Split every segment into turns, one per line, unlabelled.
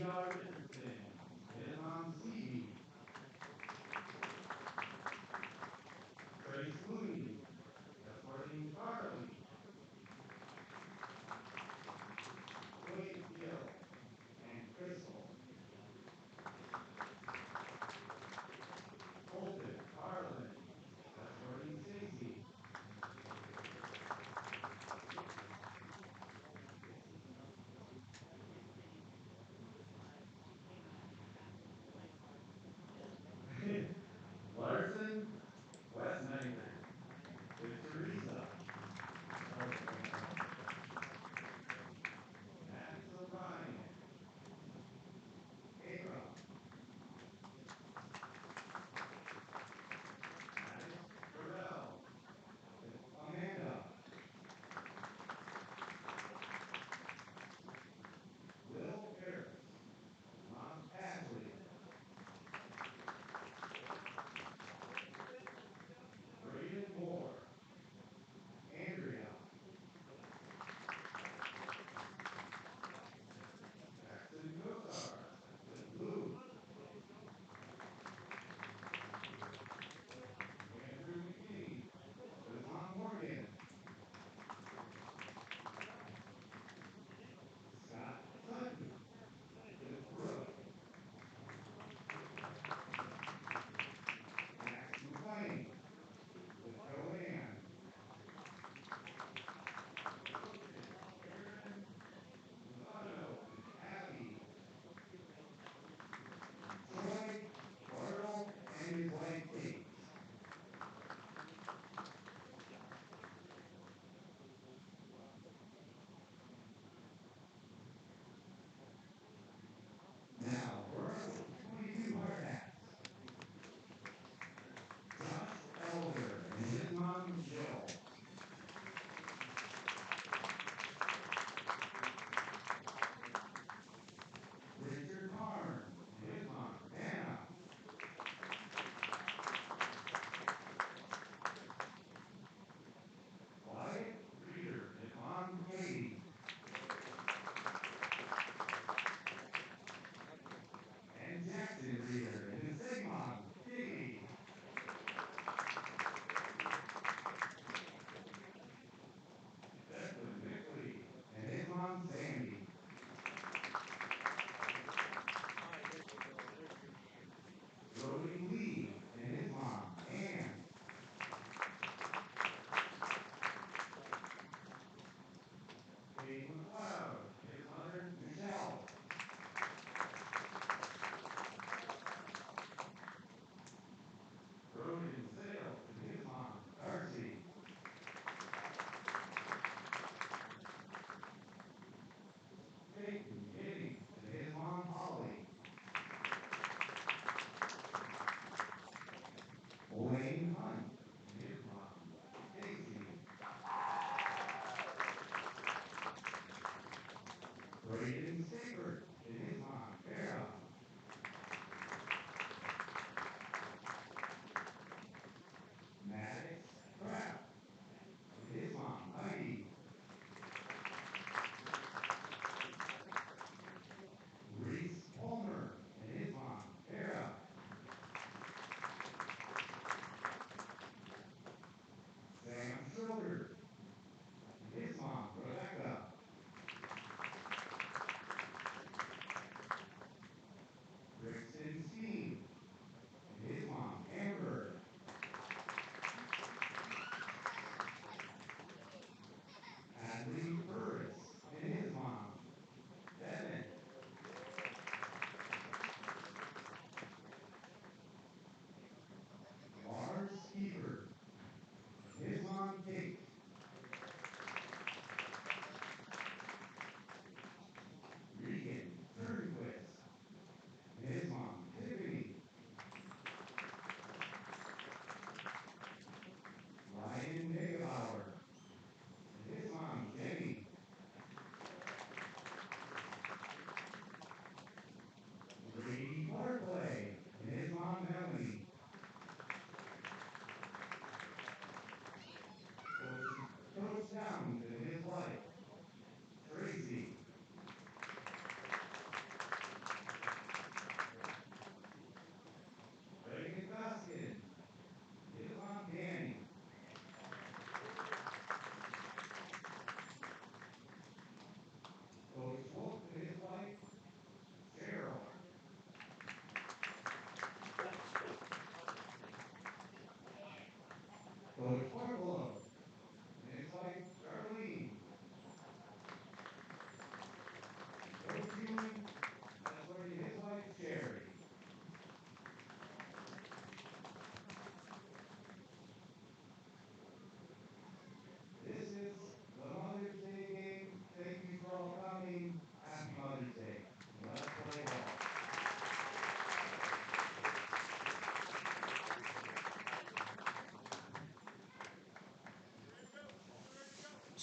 Richardson, is on C. Grace Mooney, escorting Carly. Wade Gill and Crystal. Colton Carlin, escorting Stacy.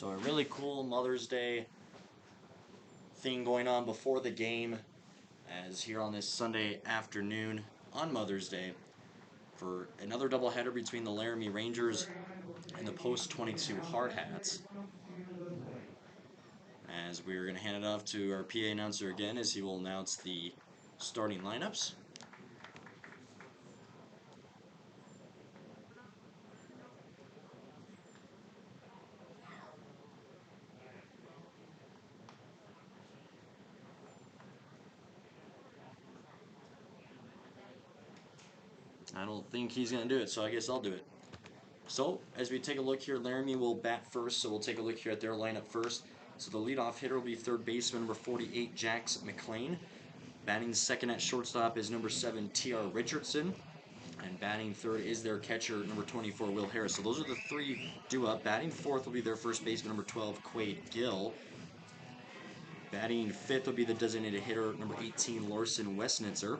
So a really cool Mother's Day thing going on before the game, as here on this Sunday afternoon on Mother's Day for another doubleheader between the Laramie Rangers and the Post 22 Hardhats. As we're going to hand it off to our PA announcer again, as he will announce the starting lineups. I don't think he's going to do it, so I guess I'll do it. So, as we take a look here, Laramie will bat first, so we'll take a look here at their lineup first. So the leadoff hitter will be third baseman number 48, Jax McLean. Batting second at shortstop is number 7, T.R. Richardson. And batting third is their catcher, number 24, Will Harris. So those are the three due up. Batting fourth will be their first baseman, number 12, Quade Gill. Batting fifth will be the designated hitter, number 18, Larson Westnitzer.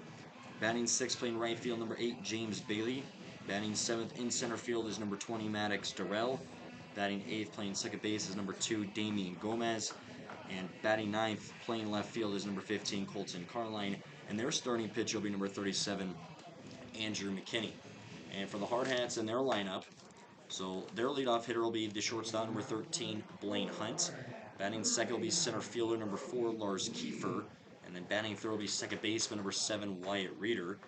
Batting sixth, playing right field, number 8, James Bailey. Batting seventh in center field is number 20, Maddox Durrell. Batting eighth, playing second base, is number 2, Damian Gomez. And batting ninth, playing left field, is number 15, Colton Carline. And their starting pitcher will be number 37, Andrew McKinney. And for the Hardhats in their lineup, so their leadoff hitter will be the shortstop, number 13, Blaine Hunt. Batting second will be center fielder, number 4, Lars Kiefer. And then batting third will be second baseman, number 7, Wyatt Reeder.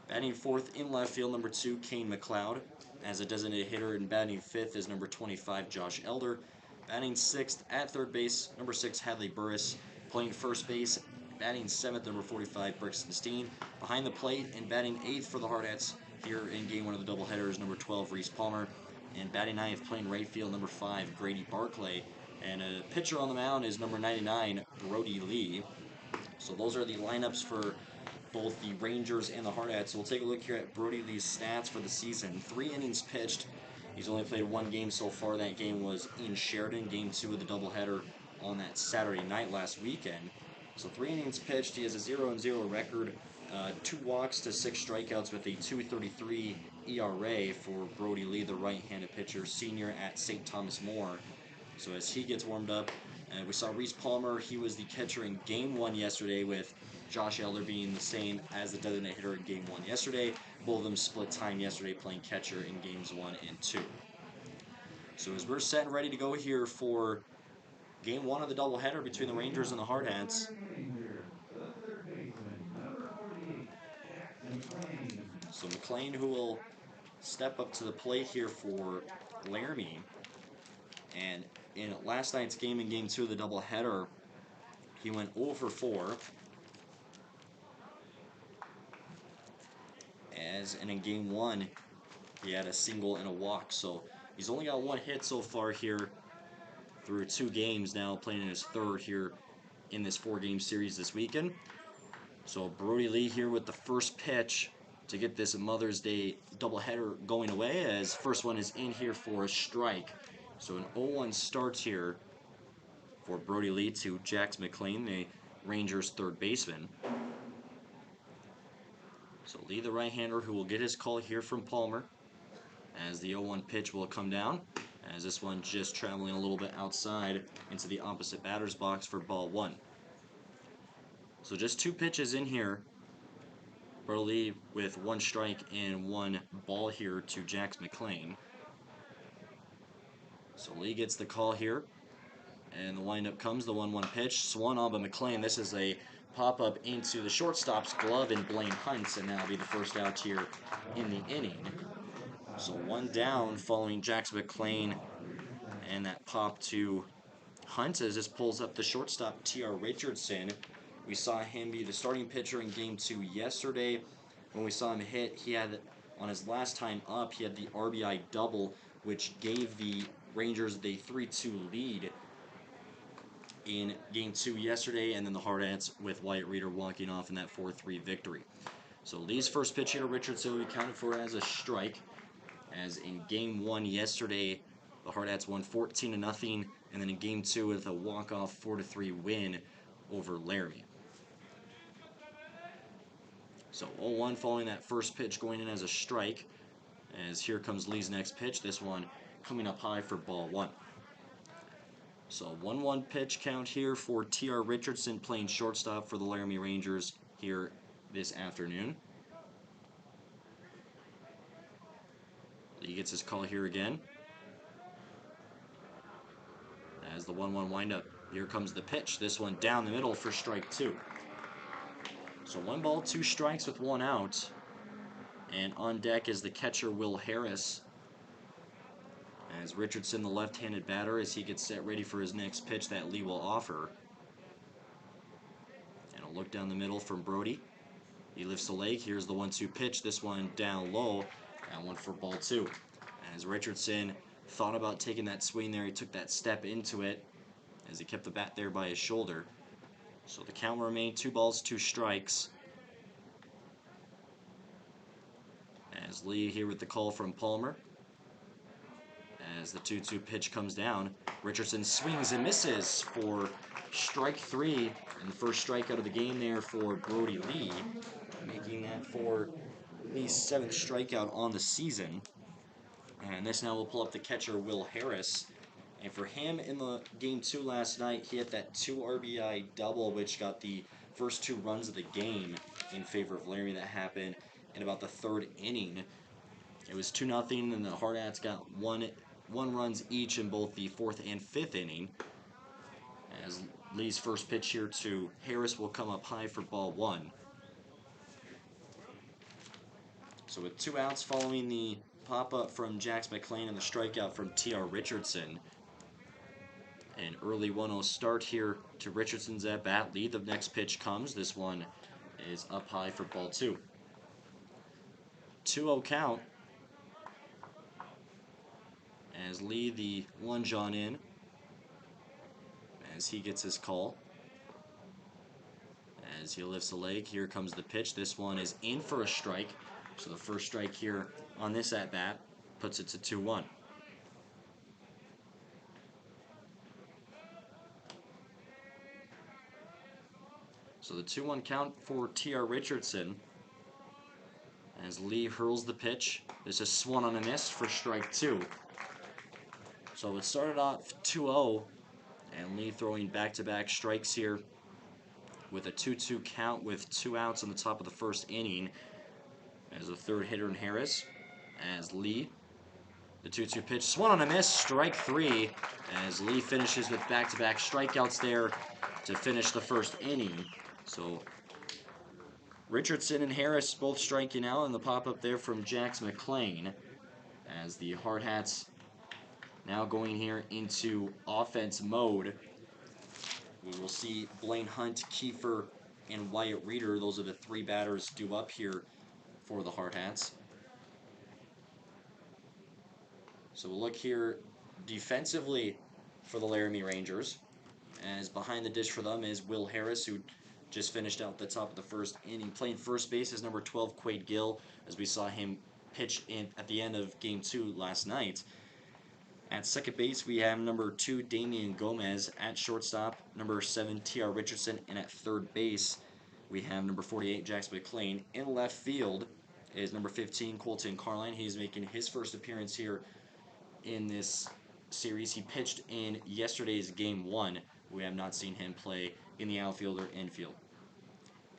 Batting fourth in left field, number 2, Kane McLeod. As a designated hitter, and batting fifth is number 25, Josh Elder. Batting sixth at third base, number 6, Hadley Burris. Playing first base, batting seventh, number 45, Brixton Steen. Behind the plate and batting eighth for the Hardhats here in game one of the doubleheader is number 12, Reese Palmer. And batting ninth, playing right field, number 5, Grady Barclay. And a pitcher on the mound is number 99, Brody Lee. So those are the lineups for both the Rangers and the Hardhats. So we'll take a look here at Brody Lee's stats for the season. 3 innings pitched. He's only played 1 game so far. That game was in Sheridan, game 2 of the doubleheader on that Saturday night last weekend. So 3 innings pitched. He has a 0-0 record, 2 walks to 6 strikeouts with a 2.33 ERA for Brody Lee, the right-handed pitcher, senior at St. Thomas More. So as he gets warmed up, we saw Reese Palmer. He was the catcher in game 1 yesterday, with Josh Elder being the same as the designated hitter in game 1 yesterday. Both of them split time yesterday playing catcher in games 1 and 2. So as we're set and ready to go here for game 1 of the doubleheader between the Rangers and the Hardhats. So McLean, who will step up to the plate here for Laramie. And in last night's game, in game 2 of the doubleheader, he went 0 for 4. And in game 1, he had a single and a walk. So he's only got 1 hit so far here through 2 games now, playing in his 3rd here in this 4-game series this weekend. So Brody Lee here with the first pitch to get this Mother's Day doubleheader going away, as first one is in here for a strike. So an 0-1 starts here for Brody Lee to Jax McLean, the Rangers' third baseman. So Lee, the right-hander, who will get his call here from Palmer, as the 0-1 pitch will come down, as this one just traveling a little bit outside into the opposite batter's box for ball 1. So just 2 pitches in here. Brody Lee with 1 strike and 1 ball here to Jax McLean. So Lee gets the call here, and the windup comes, the 1-1 pitch, swung on by McLean. This is a pop-up into the shortstop's glove in Blaine Hunt, and that'll be the first out here in the inning. So 1 down following Jax McLean, and that pop to Hunt as this pulls up the shortstop, T.R. Richardson. We saw him be the starting pitcher in game 2 yesterday. When we saw him hit, he had, on his last time up, he had the RBI double, which gave the Rangers the 3-2 lead in game 2 yesterday, and then the Hardhats with Wyatt Reeder walking off in that 4-3 victory. So Lee's first pitch here to Richardson will be counted for as a strike, as in game 1 yesterday, the Hardhats won 14-0, and then in game 2 with a walk-off 4-3 win over Laramie. So 0-1 following that first pitch going in as a strike, as here comes Lee's next pitch, this one coming up high for ball 1. So 1-1 pitch count here for T.R. Richardson playing shortstop for the Laramie Rangers here this afternoon. He gets his call here again. As the 1-1 windup, here comes the pitch. This one down the middle for strike 2. So 1 ball, 2 strikes with 1 out. And on deck is the catcher, Will Harris. As Richardson, the left-handed batter, as he gets set ready for his next pitch that Lee will offer. And a look down the middle from Brody. He lifts the leg. Here's the 1-2 pitch. This one down low. And 1 for ball 2. As Richardson thought about taking that swing there, he took that step into it as he kept the bat there by his shoulder. So the count will remain 2 balls, 2 strikes. As Lee here with the call from Palmer. As the 2-2 pitch comes down, Richardson swings and misses for strike 3. And the first strikeout of the game there for Brody Lee, making that for Lee's 7th strikeout on the season. And this now will pull up the catcher, Will Harris. And for him in the game 2 last night, he hit that 2 RBI double, which got the first 2 runs of the game in favor of Laramie. That happened in about the 3rd inning. It was 2-0, and the Hardhats got one runs each in both the 4th and 5th inning. As Lee's first pitch here to Harris will come up high for ball 1. So with 2 outs following the pop-up from Jax McLean and the strikeout from T.R. Richardson. An early 1-0 start here to Richardson's at-bat. Lee, the next pitch comes. This one is up high for ball 2. 2-0 count. As Lee, the lunge on in. As he gets his call. As he lifts the leg, here comes the pitch. This one is in for a strike. So the first strike here on this at-bat puts it to 2-1. So the 2-1 count for T.R. Richardson. As Lee hurls the pitch. This is swung on a miss for strike 2. So it started off 2-0. And Lee throwing back-to-back strikes here with a 2-2 count with 2 outs in the top of the 1st inning. As the 3rd hitter in Harris. As Lee, the 2-2 pitch swung on a miss, strike 3. As Lee finishes with back-to-back strikeouts there to finish the 1st inning. So Richardson and Harris both striking out, and the pop-up there from Jax McLean. As the Hardhats now going here into offense mode. We will see Blaine Hunt, Kiefer, and Wyatt Reeder. Those are the 3 batters due up here for the Hardhats. So we'll look here defensively for the Laramie Rangers. As behind the dish for them is Will Harris, who just finished out the top of the 1st inning. Playing first base is number 12, Quade Gill, as we saw him pitch in at the end of game 2 last night. At second base, we have number 2, Damian Gomez. At shortstop, number 7, T.R. Richardson. And at third base, we have number 48, Jax McLean. In left field is number 15, Colton Carline. He's making his first appearance here in this series. He pitched in yesterday's game 1. We have not seen him play in the outfield or infield.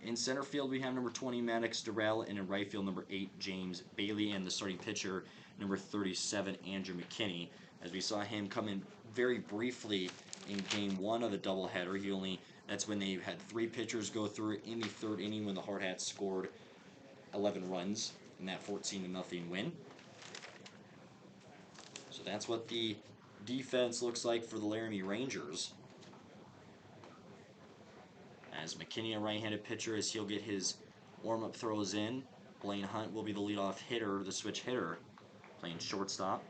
In center field, we have number 20, Maddox Durrell, and in right field, number 8, James Bailey, and the starting pitcher, number 37, Andrew McKinney. As we saw him come in very briefly in game 1 of the doubleheader. That's when they had 3 pitchers go through in the 3rd inning when the Hardhats scored 11 runs in that 14-0 win. So that's what the defense looks like for the Laramie Rangers. As McKinney, a right-handed pitcher, as he'll get his warm-up throws in. Blaine Hunt will be the leadoff hitter, the switch hitter, playing shortstop.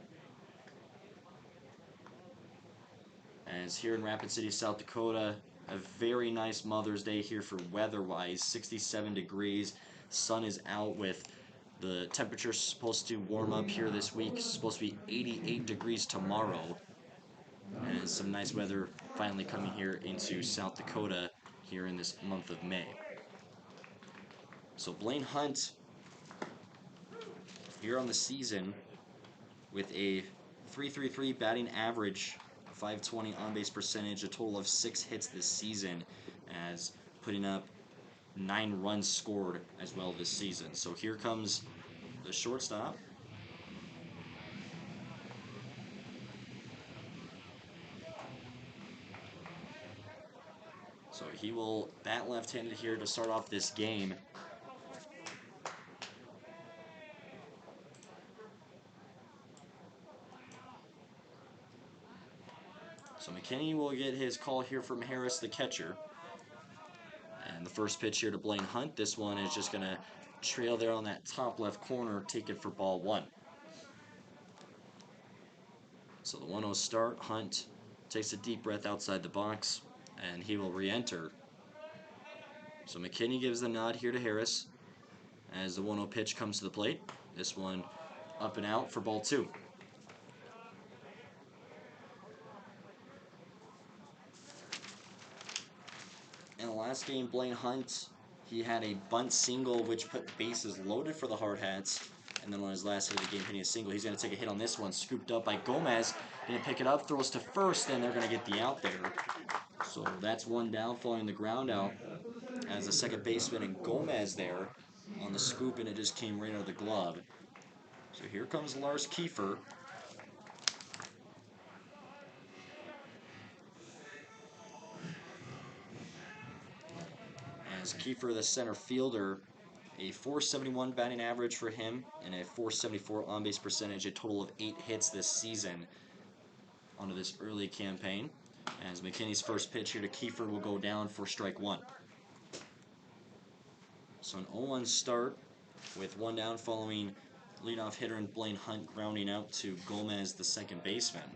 As here in Rapid City, South Dakota, a very nice Mother's Day here for weather-wise. 67 degrees, sun is out with the temperature supposed to warm up here this week. It's supposed to be 88 degrees tomorrow. And some nice weather finally coming here into South Dakota here in this month of May. So Blaine Hunt here on the season with a .333 batting average, .520 on-base percentage, a total of 6 hits this season, as putting up 9 runs scored as well this season. So here comes the shortstop. So he will bat left-handed here to start off this game. So McKinney will get his call here from Harris, the catcher. And the first pitch here to Blaine Hunt. This one is just going to trail there on that top left corner, take it for ball 1. So the 1-0 start. Hunt takes a deep breath outside the box, and he will re-enter. So McKinney gives the nod here to Harris as the 1-0 pitch comes to the plate. This one up and out for ball 2. In the last game, Blaine Hunt, he had a bunt single which put bases loaded for the Hardhats. And then on his last hit of the game, hitting a single, he's going to take a hit on this one, scooped up by Gomez. Going to pick it up, throws to first, and they're going to get the out there. So that's one down following the ground out as the second baseman and Gomez there on the scoop, and it just came right out of the glove. So here comes Lars Kiefer. As Kiefer, the center fielder, a .471 batting average for him and a .474 on-base percentage, a total of 8 hits this season onto this early campaign. As McKinney's first pitch here to Kiefer will go down for strike 1. So an 0-1 start with 1 down following leadoff hitter and Blaine Hunt grounding out to Gomez, the second baseman.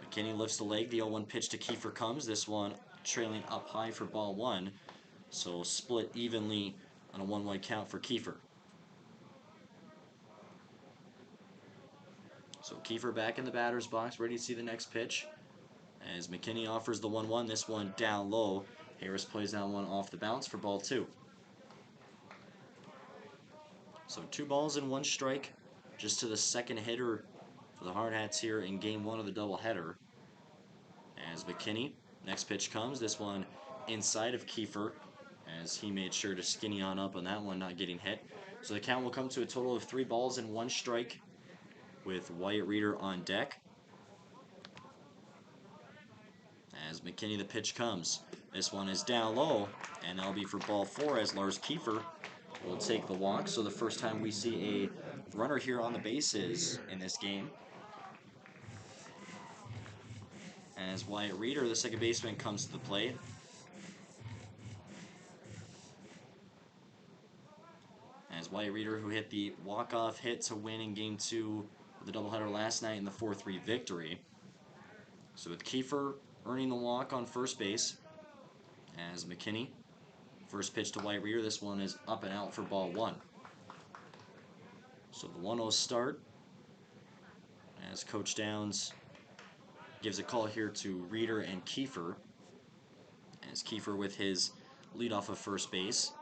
McKinney lifts the leg. The 0-1 pitch to Kiefer comes. This one trailing up high for ball 1. So split evenly on a 1-1 count for Kiefer. So Kiefer back in the batter's box, ready to see the next pitch. As McKinney offers the 1-1, this one down low. Harris plays that one off the bounce for ball 2. So 2 balls and 1 strike, just to the second hitter for the Hardhats here in game 1 of the doubleheader. As McKinney, next pitch comes. This one inside of Kiefer, as he made sure to skinny on up on that one, not getting hit. So the count will come to a total of 3 balls and 1 strike with Wyatt Reeder on deck. As McKinney, the pitch comes. This one is down low, and that'll be for ball 4 as Lars Kiefer will take the walk. So the first time we see a runner here on the bases in this game. As Wyatt Reeder, the second baseman, comes to the plate. As Wyatt Reeder, who hit the walk-off hit to win in Game 2 of the doubleheader last night in the 4-3 victory. So with Kiefer earning the walk on first base, as McKinney, first pitch to Wyatt Reeder, this one is up and out for ball 1. So the 1-0 start, as Coach Downs gives a call here to Reeder and Kiefer, as Kiefer with his leadoff of first base.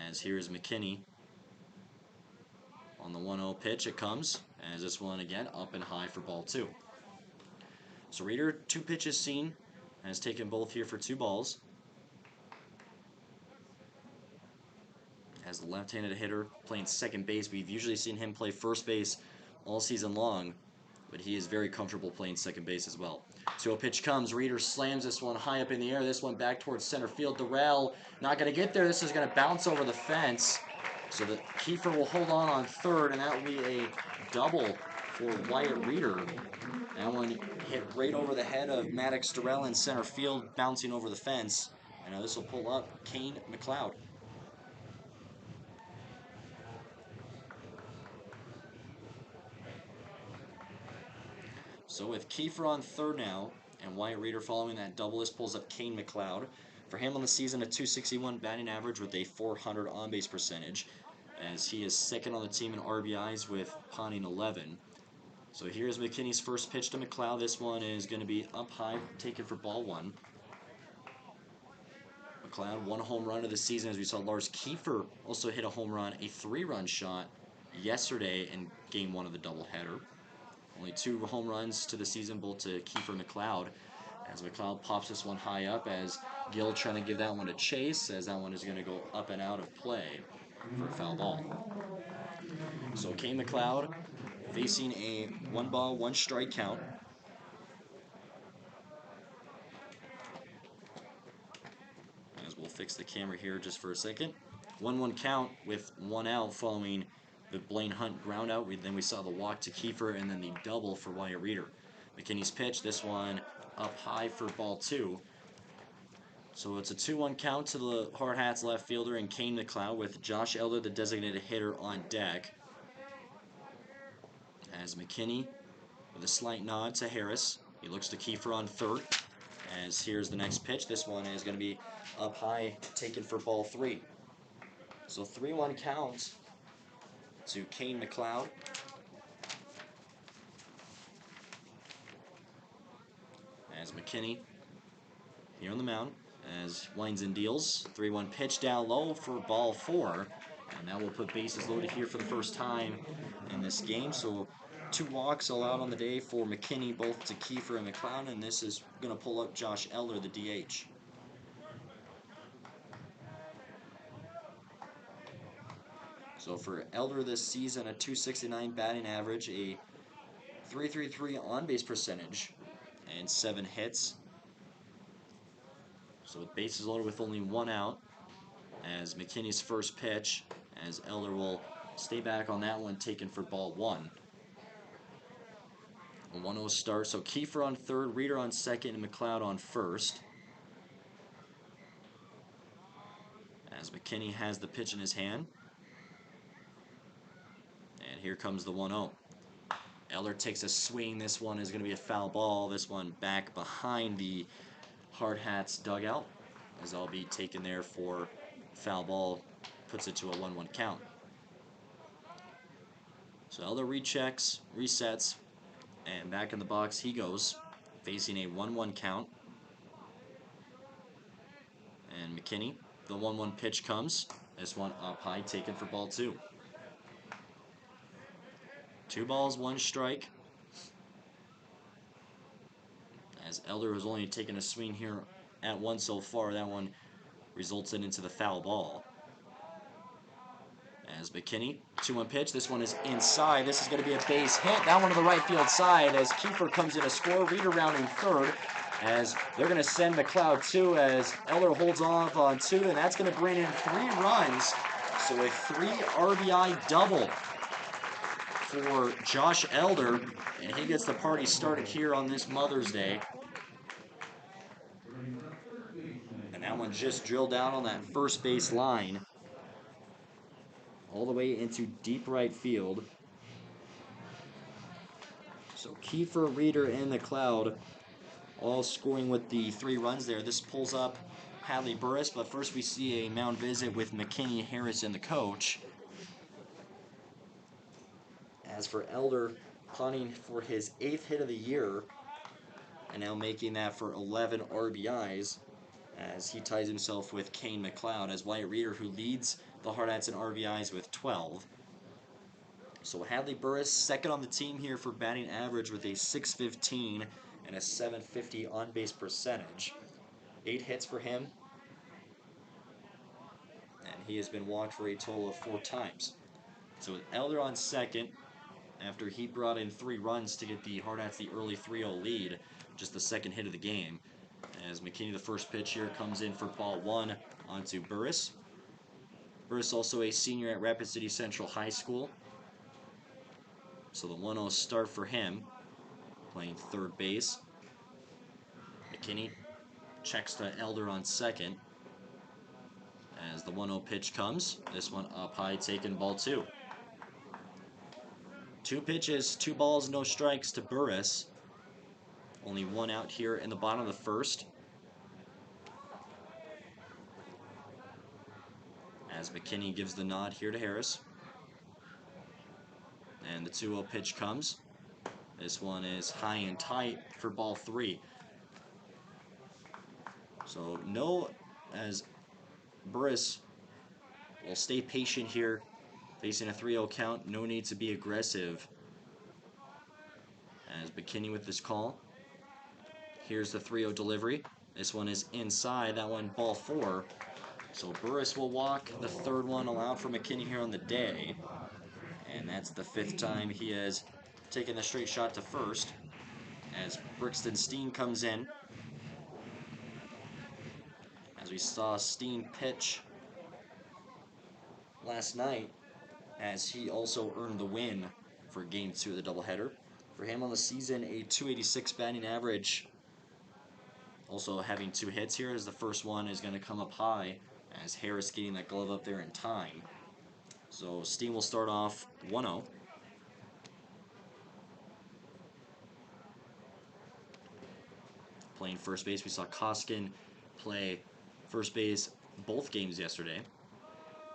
As here is McKinney on the 1-0 pitch. It comes, as this one again up and high for ball 2. So Reeder, 2 pitches seen, has taken both here for 2 balls. As the left-handed hitter playing second base, we've usually seen him play first base all season long, but he is very comfortable playing second base as well. So a pitch comes. Reeder slams this one high up in the air. This one back towards center field. Durrell not going to get there. This is going to bounce over the fence. So the Kiefer will hold on third, and that will be a double for Wyatt Reeder. That one hit right over the head of Maddox Durrell in center field, bouncing over the fence. And now this will pull up Kane McLeod. So with Kiefer on third now, and Wyatt Reeder following that double, this pulls up Kane McLeod. For him on the season, a .261 batting average with a .400 on-base percentage, as he is second on the team in RBIs with ponting 11. So here's McKinney's first pitch to McLeod. This one is going to be up high, taken for ball 1. McLeod, 1 home run of the season, as we saw Lars Kiefer also hit a home run, a 3-run shot yesterday in game 1 of the doubleheader. Only 2 home runs to the season, both to Kiefer McLeod. As McLeod pops this one high up, as Gill trying to give that one a chase, as that one is going to go up and out of play for a foul ball. So Kane McLeod facing a 1-ball, 1-strike count. As we'll fix the camera here just for a second. 1-1 count with 1 out following the Blaine Hunt ground out. Then we saw the walk to Kiefer and then the double for Wyatt Reeder. McKinney's pitch, this one up high for ball 2. So it's a 2-1 count to the Hardhats left fielder and Kane McLeod with Josh Elder, the designated hitter, on deck. As McKinney with a slight nod to Harris. He looks to Kiefer on third. As here's the next pitch. This one is going to be up high, taken for ball 3. So 3-1 count to Kane McLeod. As McKinney here on the mound, as winds and deals. 3-1 pitch down low for ball 4. And that will put bases loaded here for the first time in this game. So 2 walks allowed on the day for McKinney, both to Kiefer and McLeod. And this is going to pull up Josh Elder, the DH. So for Elder this season, a .269 batting average, a .333 on-base percentage, and 7 hits. So with bases loaded with only 1 out, as McKinney's first pitch, as Elder will stay back on that one, taken for ball 1. A 1-0 start, so Kiefer on third, Reeder on second, and McLeod on first. As McKinney has the pitch in his hand. And here comes the 1-0. Elder takes a swing. This one is going to be a foul ball. This one back behind the Hardhats dugout, as I'll be taken there for foul ball, puts it to a 1-1 count. So Elder rechecks, resets, and back in the box he goes, facing a 1-1 count. And McKinney, the 1-1 pitch comes. This one up high, taken for ball 2. 2 balls, 1 strike. As Elder has only taken a swing here at 1 so far, that one resulted into the foul ball. As McKinney, 2-1 pitch. This one is inside. This is going to be a base hit. That one to the right field side as Kiefer comes in to score. Reeder rounding third, as they're going to send McLeod 2 as Elder holds off on 2, and that's going to bring in 3 runs. So a 3 RBI double for Josh Elder, and he gets the party started here on this Mother's Day. And that one just drilled down on that first base line, all the way into deep right field. So Kiefer, Reeder, and McLeod all scoring with the 3 runs there. This pulls up Hadley Burris, but first we see a mound visit with McKinney, Harris, and the coach. As for Elder, punting for his 8th hit of the year, and now making that for 11 RBIs, as he ties himself with Kane McLeod, as Wyatt Reeder, who leads the Hardhats in RBIs with 12. So Hadley Burris, second on the team here for batting average with a .615 and a .750 on-base percentage. 8 hits for him, and he has been walked for a total of 4 times. So with Elder on second, after he brought in 3 runs to get the Hardhats the early 3-0 lead, just the second hit of the game. As McKinney, the first pitch here, comes in for ball 1 onto Burris. Burris also a senior at Rapid City Central High School. So the 1-0 start for him, playing third base. McKinney checks to Elder on second. As the 1-0 pitch comes, this one up high, taken ball 2. 2 pitches, 2 balls, no strikes to Burris. Only 1 out here in the bottom of the first. As McKinney gives the nod here to Harris. And the 2-0 pitch comes. This one is high and tight for ball 3. So no, as Burris will stay patient here, facing a 3-0 count. No need to be aggressive. As McKinney with this call. Here's the 3-0 delivery. This one is inside. That one, ball 4. So Burris will walk. The third one allowed for McKinney here on the day. And that's the 5th time he has taken the straight shot to first. As Brixton Steen comes in. As we saw Steen pitch last night, as he also earned the win for Game 2 of the doubleheader. For him on the season, a .286 batting average. Also having 2 hits here, as the first one is going to come up high, as Harris getting that glove up there in time. So Steen will start off 1-0. Playing first base, we saw Koskin play first base both games yesterday.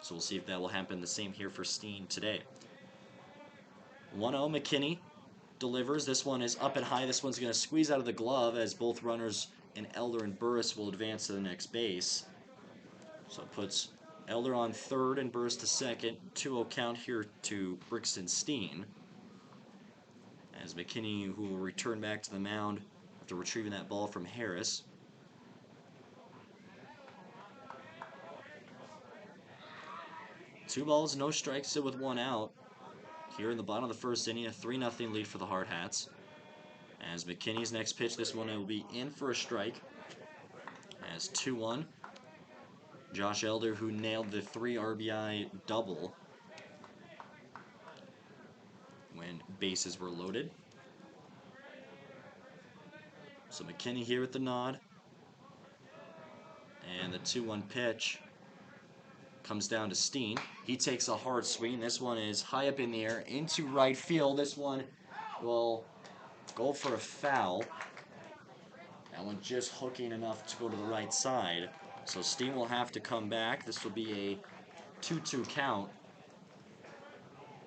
So we'll see if that will happen the same here for Steen today. 1-0, McKinney delivers. This one is up and high. This one's going to squeeze out of the glove as both runners in Elder and Burris will advance to the next base. So it puts Elder on third and Burris to second. 2-0 count here to Brixton Steen. As McKinney, who will return back to the mound after retrieving that ball from Harris. Two balls, no strikes, still with 1 out. Here in the bottom of the first inning, a 3-0 lead for the Hardhats. As McKinney's next pitch, this one will be in for a strike. As 2-1. Josh Elder, who nailed the 3 RBI double when bases were loaded. So McKinney here with the nod. And the 2-1 pitch comes down to Steen. He takes a hard swing. This one is high up in the air into right field. This one will go for a foul. That one just hooking enough to go to the right side. So Steen will have to come back. This will be a 2-2 count.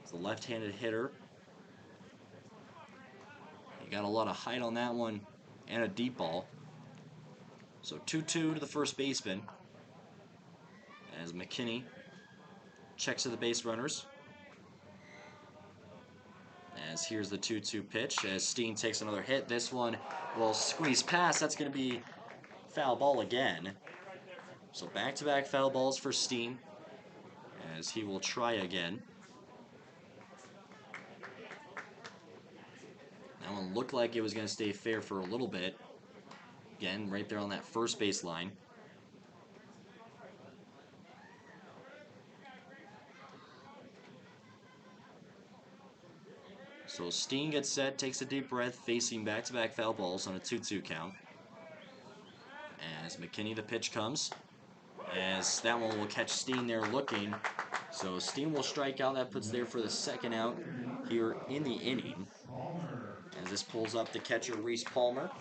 It's the left-handed hitter. He got a lot of height on that one and a deep ball. So 2-2 to the first baseman. As McKinney checks to the base runners. As here's the 2-2 pitch. As Steen takes another hit. This one will squeeze past. That's going to be foul ball again. So back-to-back foul balls for Steen. As he will try again. That one looked like it was going to stay fair for a little bit. Again, right there on that first base line. So Steen gets set, takes a deep breath, facing back-to-back foul balls on a 2-2 count. As McKinney, the pitch comes. As that one will catch Steen there looking. So Steen will strike out. That puts there for the second out here in the inning. As this pulls up the catcher, Reese Palmer.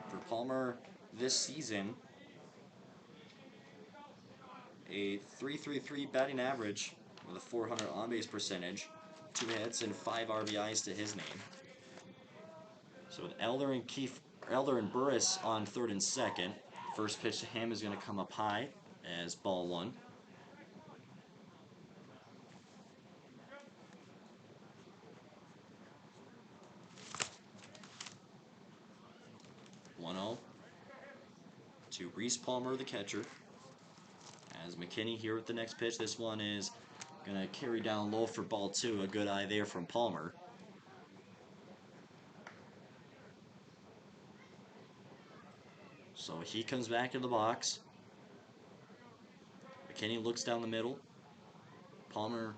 For Palmer this season, a .333 batting average with a .400 on-base percentage, 2 hits and 5 RBIs to his name. So with Elder and Burris on third and second, first pitch to him is going to come up high as ball 1. To Reese Palmer, the catcher. As McKinney here with the next pitch. This one is going to carry down low for ball 2. A good eye there from Palmer. So he comes back in the box. McKinney looks down the middle. Palmer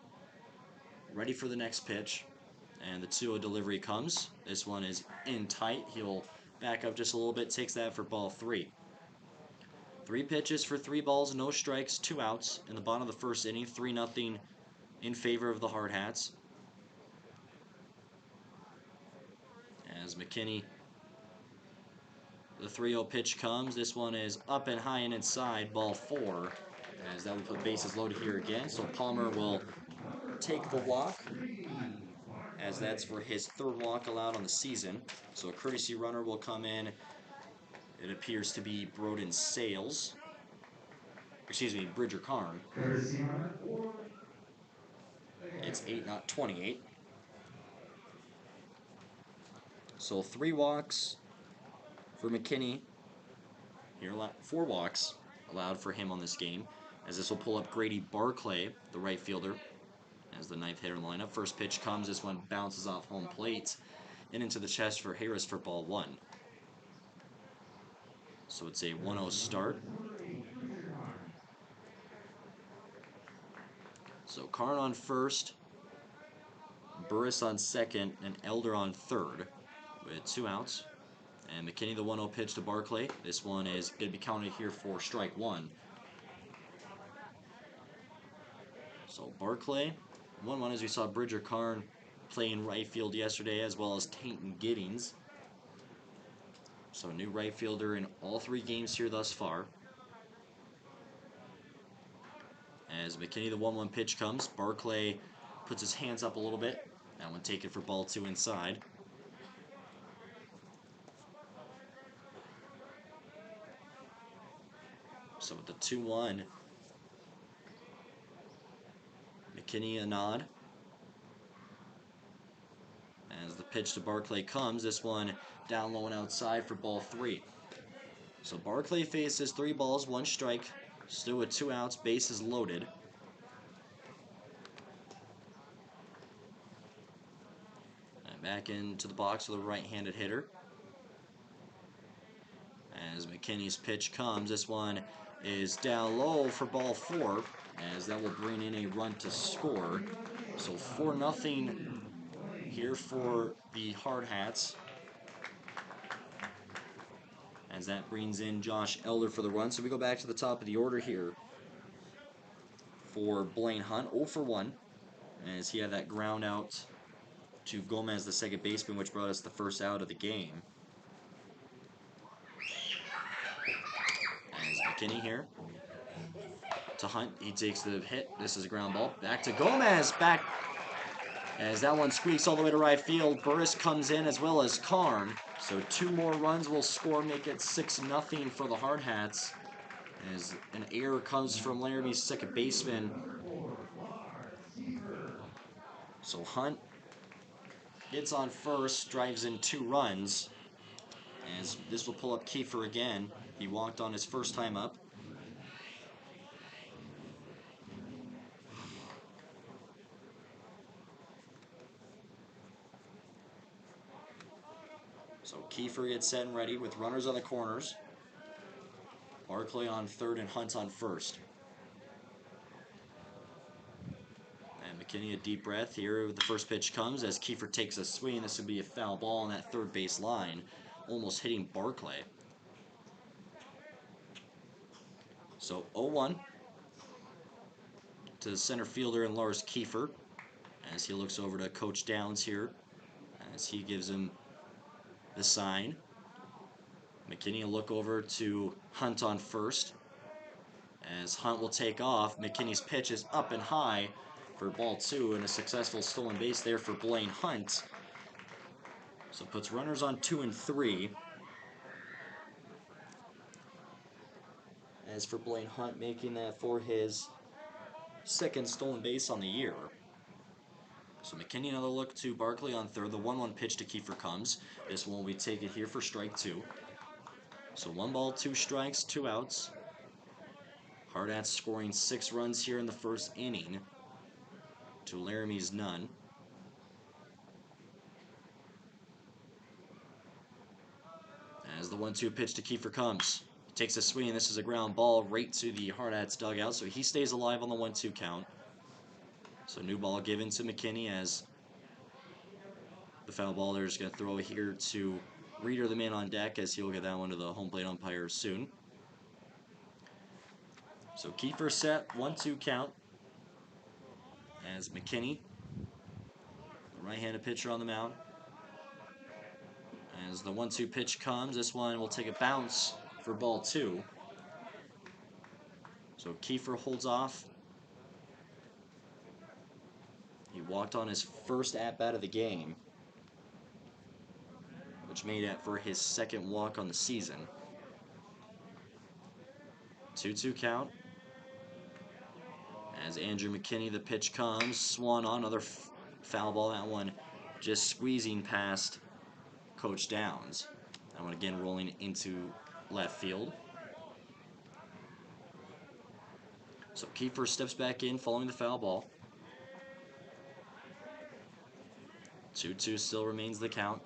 ready for the next pitch. And the 2-0 delivery comes. This one is in tight. He'll back up just a little bit. Takes that for ball 3. 3 pitches for 3 balls, no strikes, 2 outs in the bottom of the first inning. 3-0 in favor of the Hardhats. As McKinney, the 3-0 pitch comes. This one is up and high and inside, ball 4. As that will put bases loaded here again. So Palmer will take the walk, as that's for his 3rd walk allowed on the season. So a courtesy runner will come in. It appears to be Broden Sales. Excuse me, Bridger Karn. It's 8, not 28. So 3 walks for McKinney. Here, 4 walks allowed for him on this game, as this will pull up Grady Barclay, the right fielder, as the 9th hitter in the lineup. First pitch comes. This one bounces off home plate and into the chest for Harris for ball 1. So it's a 1-0 start. So Karn on first, Burris on second, and Elder on third with 2 outs. And McKinney, the 1-0 pitch to Barclay. This one is going to be counted here for strike 1. So Barclay, 1-1, as we saw Bridger Karn play in right field yesterday, as well as Tainton Giddings. So new right fielder in all 3 games here thus far. As McKinney, the 1-1 pitch comes, Barclay puts his hands up a little bit. That one taken for ball 2 inside. So with the 2-1, McKinney a nod. As the pitch to Barclay comes, this one down low and outside for ball 3. So Barclay faces 3 balls, 1 strike, still with 2 outs, bases loaded. And back into the box with a right-handed hitter. As McKinney's pitch comes, this one is down low for ball 4, as that will bring in a run to score. So 4-0 here for the Hardhats, as that brings in Josh Elder for the run. So we go back to the top of the order here for Blaine Hunt, 0 for 1, as he had that ground out to Gomez, the second baseman, which brought us the first out of the game. As McKinney here to Hunt, he takes the hit. This is a ground ball. Back to Gomez, back as that one squeaks all the way to right field. Burris comes in as well as Karn. So 2 more runs will score, make it 6-0 for the Hardhats. As an error comes from Laramie's second baseman. So Hunt gets on first, drives in 2 runs. As this will pull up Kiefer again. He walked on his first time up. So Kiefer gets set and ready with runners on the corners. Barclay on third and Hunt on first. And McKinney a deep breath here. The first pitch comes as Kiefer takes a swing. This would be a foul ball on that third base line, almost hitting Barclay. So 0-1 to the center fielder and Lars Kiefer, as he looks over to Coach Downs here, as he gives him the sign. McKinney will look over to Hunt on first, as Hunt will take off. McKinney's pitch is up and high for ball 2, and a successful stolen base there for Blaine Hunt. So puts runners on 2 and 3. As for Blaine Hunt, making that for his 2nd stolen base on the year. So McKinney another look to Barclay on third. The 1-1 pitch to Kiefer comes. This one will be taken here for strike 2. So 1 ball, 2 strikes, 2 outs. Hardhats scoring 6 runs here in the first inning to Laramie's none. As the 1-2 pitch to Kiefer comes. He takes a swing. This is a ground ball right to the Hardhats dugout, so he stays alive on the 1-2 count. So new ball given to McKinney, as the foul ball there is going to throw here to Reeder, the man on deck, as he'll get that one to the home plate umpire soon. So Kiefer set, 1-2 count, as McKinney, the right-handed pitcher on the mound. As the 1-2 pitch comes, this one will take a bounce for ball 2. So Kiefer holds off. He walked on his first at-bat of the game, which made it for his 2nd walk on the season. 2-2 count. As Andrew McKinney, the pitch comes, swung on, another foul ball. That one just squeezing past Coach Downs. That one again rolling into left field. So Kiefer steps back in following the foul ball. 2-2 still remains the count.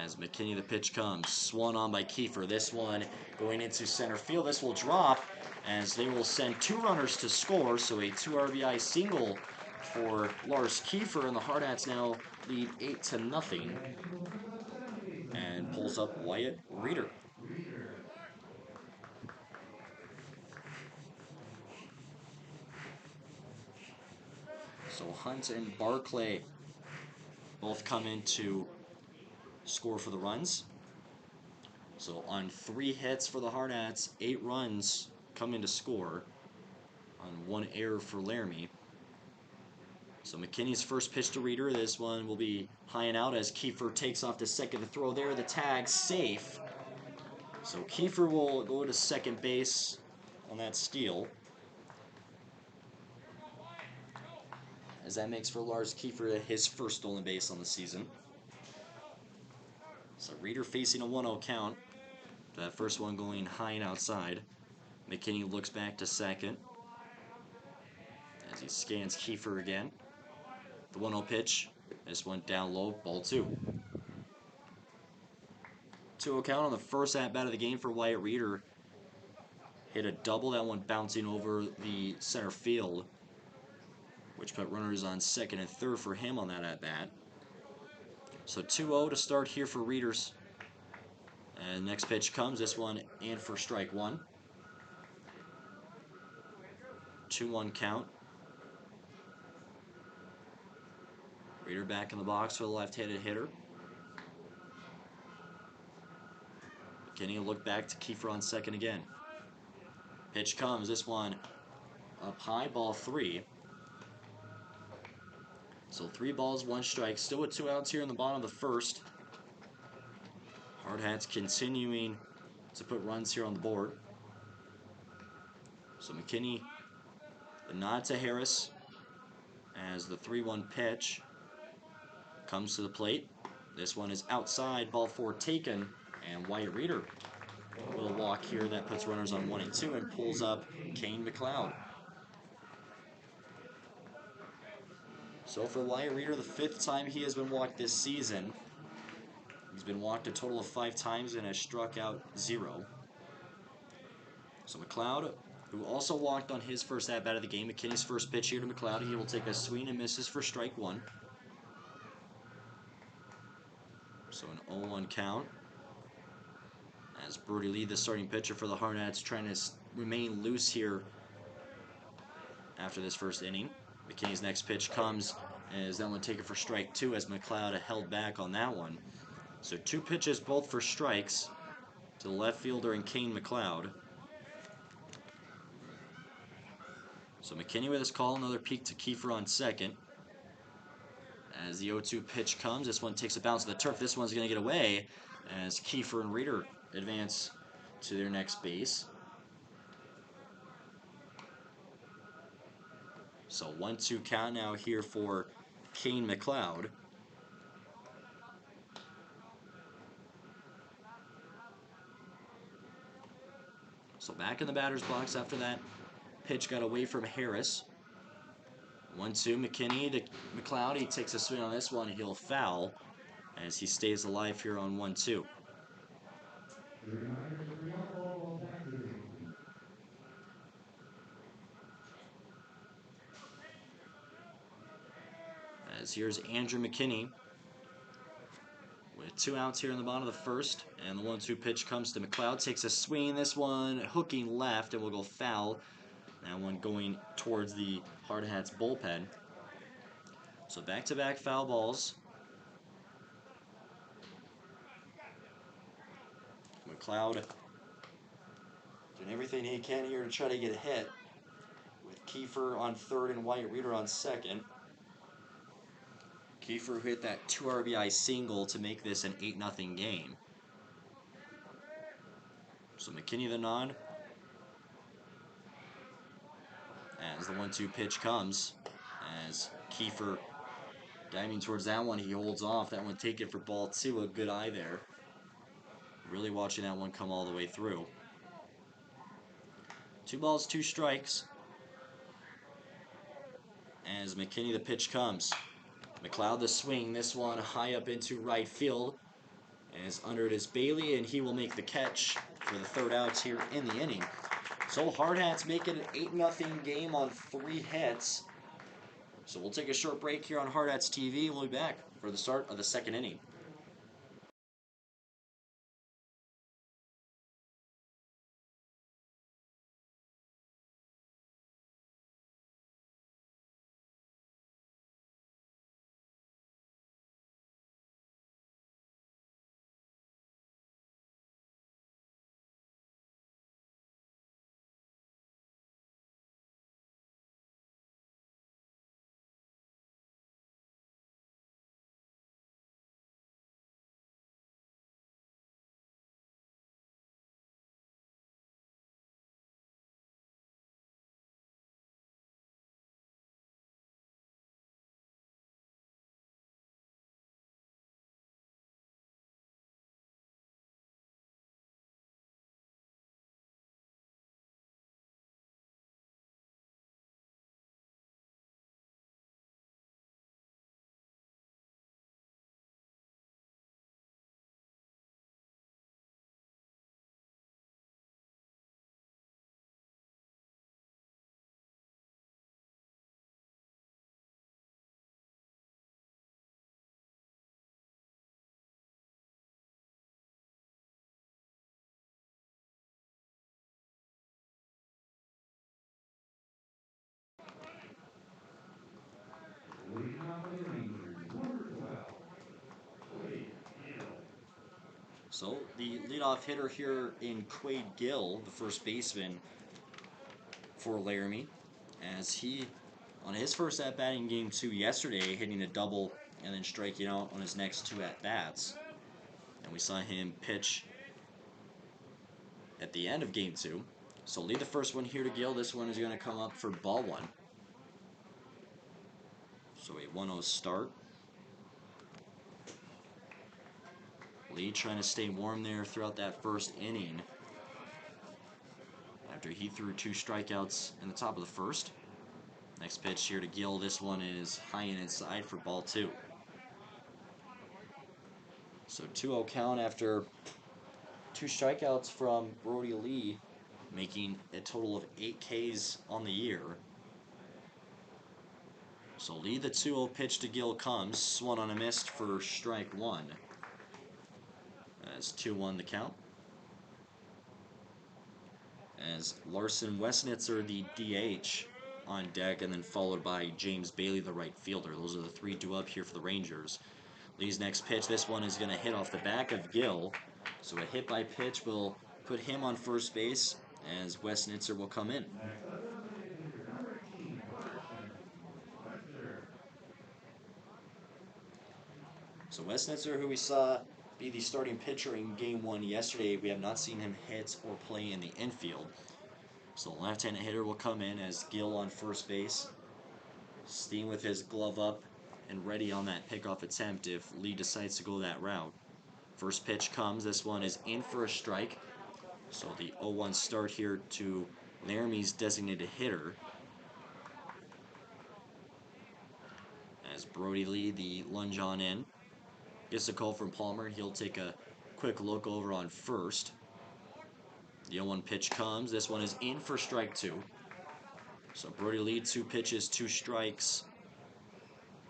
As McKinney, the pitch comes. Swung on by Kiefer. This one going into center field. This will drop as they will send 2 runners to score. So a 2 RBI single for Lars Kiefer, and the Hardhats now lead 8-0 and pulls up Wyatt Reeder. So Hunt and Barclay both come in to score for the runs. So on 3 hits for the Hardhats, 8 runs come in to score on 1 error for Laramie. So McKinney's first pitch to Reeder. This one will be high and out as Kiefer takes off to second. The throw there, the tag safe. So Kiefer will go to second base on that steal, as that makes for Lars Kiefer his first stolen base on the season. So Reeder facing a 1-0 count. That first one going high and outside. McKinney looks back to second as he scans Kiefer again. The 1-0 pitch. This one down low, ball 2. 2-0 count on the first at-bat of the game for Wyatt Reeder. Hit a double, that one bouncing over the center field, which put runners on second and third for him on that at-bat. So 2-0 to start here for Reeders. And next pitch comes, this one in for strike 1. 2-1 count. Reeder back in the box for the left-handed hitter. McKinney will look back to Kiefer on second again. Pitch comes, this one up high, ball 3. So 3 balls, 1 strike. Still with 2 outs here in the bottom of the first. Hardhats continuing to put runs here on the board. So McKinney, the nod to Harris as the 3-1 pitch comes to the plate. This one is outside, ball 4 taken, and Wyatt Reeder will walk here. That puts runners on 1 and 2 and pulls up Kane McLeod. So for Wyatt Reeder, the 5th time he has been walked this season. He's been walked a total of 5 times and has struck out 0. So McLeod, who also walked on his first at-bat of the game, McKinney's first pitch here to McLeod. He will take a swing and misses for strike 1. So an 0-1 count. As Brody Lee, the starting pitcher for the Hardhats, trying to remain loose here after this first inning. McKinney's next pitch comes as that one taken for strike 2 as McLeod held back on that one. So 2 pitches, both for strikes, to the left fielder and Kane McLeod. So McKinney with his call, another peek to Kiefer on second. As the 0-2 pitch comes, this one takes a bounce to the turf. This one's going to get away as Kiefer and Reeder advance to their next base. So 1-2 count now here for Kane McLeod. So back in the batter's box after that pitch got away from Harris. 1-2, McKinney to McLeod. He takes a swing on this one. He'll foul as he stays alive here on 1-2. As here's Andrew McKinney with 2 outs here in the bottom of the first. And the 1-2 pitch comes to McLeod. Takes a swing. This one hooking left and will go foul. That one going towards the Hardhats bullpen. So back-to-back foul balls. McLeod doing everything he can here to try to get a hit, with Kiefer on third and Wyatt Reeder on second. Kiefer hit that 2 RBI single to make this an 8-0 game. So McKinney the nod. As the 1-2 pitch comes, as Kiefer Diving towards that one, he holds off. That one taken for ball 2. A good eye there. Really watching that one come all the way through. 2 balls, 2 strikes. As McKinney, the pitch comes. McLeod the swing. This one high up into right field. As under it is Bailey, and he will make the catch for the 3rd out here in the inning. So Hardhats make it an 8-0 game on 3 hits. So we'll take a short break here on Hardhats TV. We'll be back for the start of the 2nd inning.
Leading off the Rangers, number 12, Wade Hill.
So the leadoff hitter here in Quade Gill, the first baseman for Laramie, as he, on his first at-bat in Game 2 yesterday, hitting a double and then striking out on his next 2 at-bats. And we saw him pitch at the end of Game 2. So lead the first one here to Gill. This one is going to come up for ball 1. So a 1-0 start. Lee trying to stay warm there throughout that first inning. After he threw 2 strikeouts in the top of the first. Next pitch here to Gill. This one is high and inside for ball 2. So 2-0 count after 2 strikeouts from Brody Lee, making a total of 8 Ks on the year. So Lee, the 2-0 pitch to Gill comes. Swung on a miss for strike 1. As 2-1 the count. As Larson Westnitzer, the DH, on deck, and then followed by James Bailey, the right fielder. Those are the 3 due up here for the Rangers. Lee's next pitch, this one is going to hit off the back of Gill. So a hit by pitch will put him on first base, as Westnitzer will come in.
Next up, number 18, Larson Webster.
So Westnitzer, who we saw be the starting pitcher in Game 1 yesterday, we have not seen him hit or play in the infield. So the left-handed hitter will come in as Gill on first base. Steen with his glove up and ready on that pickoff attempt if Lee decides to go that route. First pitch comes. This one is in for a strike. So the 0-1 start here to Laramie's designated hitter. As Brody Lee, the lunge on in, gets a call from Palmer. He'll take a quick look over on first. The 0-1 pitch comes. This one is in for strike 2. So Brody Lee, 2 pitches, 2 strikes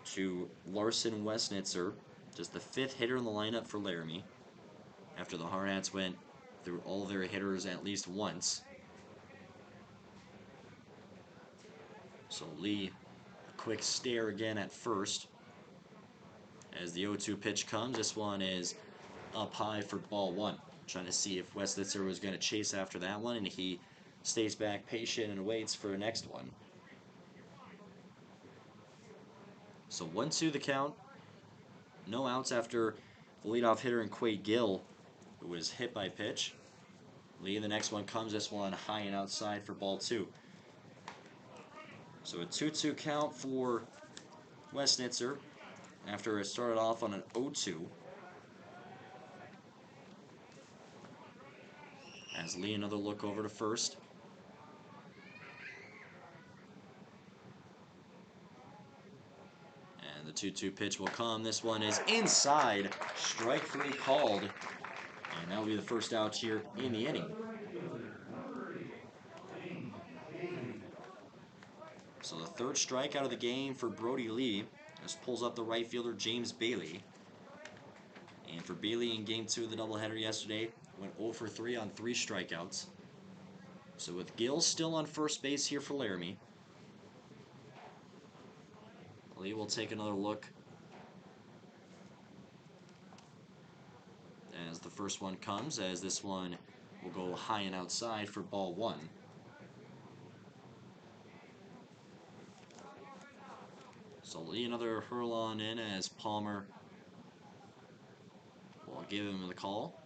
to Larson Westnitzer, just the 5th hitter in the lineup for Laramie, after the Hardhats went through all their hitters at least once. So Lee, a quick stare again at first. As the 0-2 pitch comes, this one is up high for ball 1. Trying to see if Westnitzer was going to chase after that one, and he stays back patient and waits for the next one. So 1-2 the count. No outs after the leadoff hitter in Quade Gill, who was hit by pitch. Lee, the next one comes. This one high and outside for ball 2. So a 2-2 count for Westnitzer. after it started off on an 0-2. As Lee another look over to first. And the 2-2 pitch will come. This one is inside. Strike 3 called. And that will be the first out here in the inning. So the third strikeout of the game for Brody Lee. This pulls up the right fielder James Bailey. And for Bailey in game 2 of the doubleheader yesterday, went 0 for 3 on 3 strikeouts. So with Gill still on first base here for Laramie, Lee will take another look as the first one comes, as this one will go high and outside for ball 1. So Lee another hurl on in as Palmer will give him the call.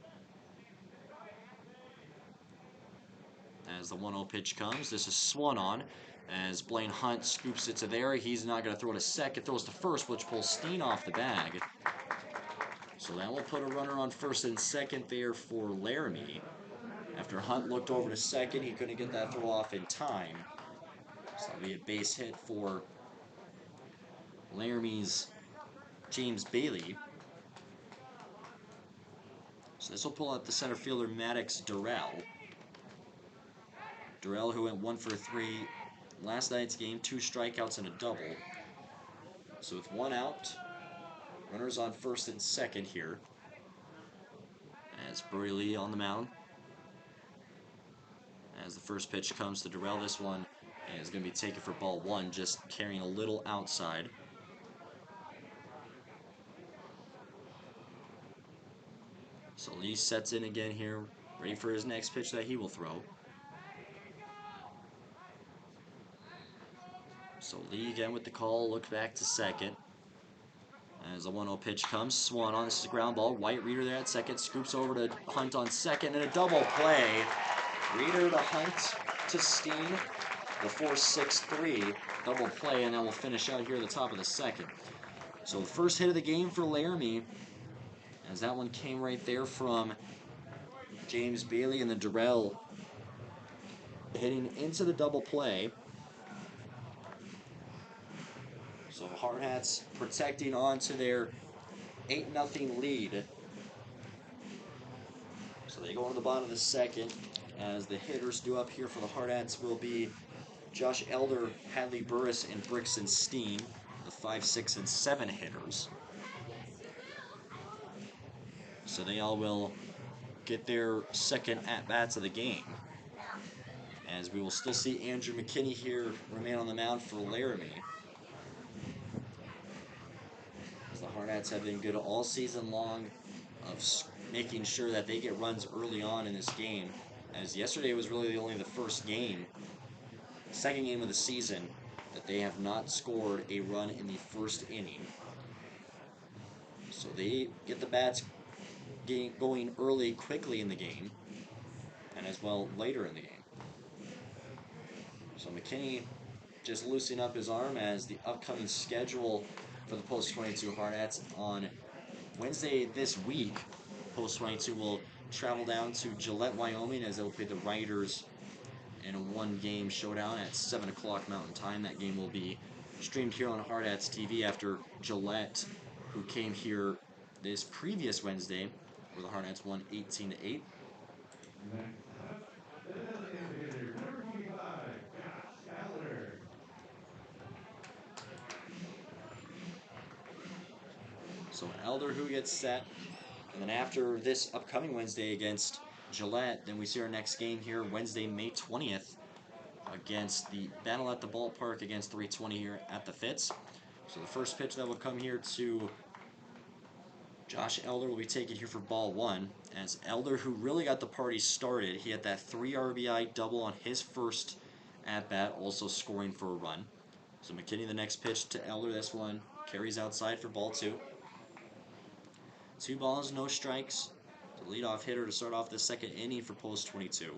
As the 1-0 pitch comes, this is swung on as Blaine Hunt scoops it to there. He's not going to throw it to second, throws to first, which pulls Steen off the bag. So that will put a runner on first and second there for Laramie. After Hunt looked over to second, he couldn't get that throw off in time. So that'll be a base hit for Laramie's James Bailey. So this will pull out the center fielder Maddox Durrell. Durrell, who went 1 for 3 last night's game, 2 strikeouts and a double. So with 1 out, runners on first and second here. As Brody Lee on the mound. As the first pitch comes to Durrell, this one is going to be taken for ball 1, just carrying a little outside. So Lee sets in again here, ready for his next pitch that he will throw. So Lee again with the call, look back to second. As the 1-0 pitch comes, swung on, this is a ground ball. White Reader there at second, scoops over to Hunt on second, and a double play. Reader to Hunt to Steen, the 4-6-3 double play, and that will finish out here at the top of the second. So the first hit of the game for Laramie, as that one came right there from James Bailey, and the Durrell hitting into the double play. So Hardhats protecting on to their 8-0 lead. So they go into the bottom of the second, as the hitters due up here for the Hardhats will be Josh Elder, Hadley Burris, and Brixton Steen, the 5, 6, and 7 hitters. So they all will get their second at-bats of the game. As we will still see Andrew McKinney here remain on the mound for Laramie. As the Hardhats have been good all season long of making sure that they get runs early on in this game. As yesterday was really only the second game of the season that they have not scored a run in the first inning. So they get the bats going early, quickly in the game, and as well later in the game. So McKinney just loosening up his arm, as the upcoming schedule for the Post 22 Hardhats on Wednesday this week. Post 22 will travel down to Gillette, Wyoming, as they'll play the Riders in a 1-game showdown at 7 o'clock Mountain Time. That game will be streamed here on Hardhats TV after Gillette, who came here this previous Wednesday, where the Hardhats won 18-8. So Elder, who gets set, and then after this upcoming Wednesday against Gillette, then we see our next game here Wednesday, May 20th, against the Battle at the Ballpark against 320 here at the Fitz. So the first pitch that will come here to Josh Elder will be taken here for ball 1, as Elder, who really got the party started, he had that 3 RBI double on his first at-bat, also scoring for a run. So McKinney, the next pitch to Elder, this one carries outside for ball 2. 2 balls, no strikes. The leadoff hitter to start off the second inning for Post 22.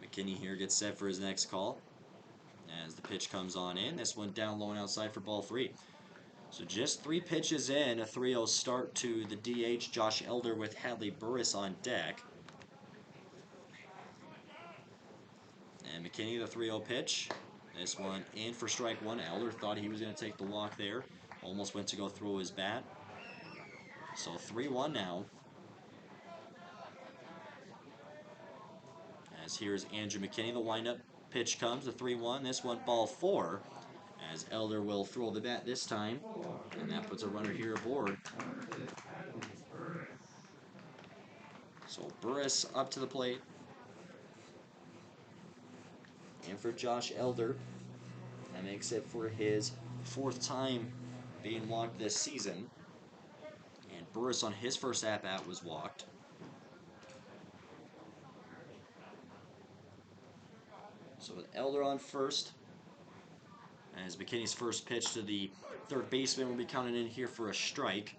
McKinney here gets set for his next call, as the pitch comes on in. This one down low and outside for ball 3. So just 3 pitches in, a 3-0 start to the DH, Josh Elder with Hadley Burris on deck. And McKinney, the 3-0 pitch. This one in for strike one. Elder thought he was going to take the walk there. Almost went to go throw his bat. So 3-1 now. As here's Andrew McKinney, the windup pitch comes, the 3-1. This one, ball 4. As Elder will throw the bat this time. And that puts a runner here aboard. So Burris up to the plate. And for Josh Elder, that makes it for his 4th time being walked this season. And Burris on his first at-bat was walked. So with Elder on first, as McKinney's first pitch to the third baseman will be counted in here for a strike.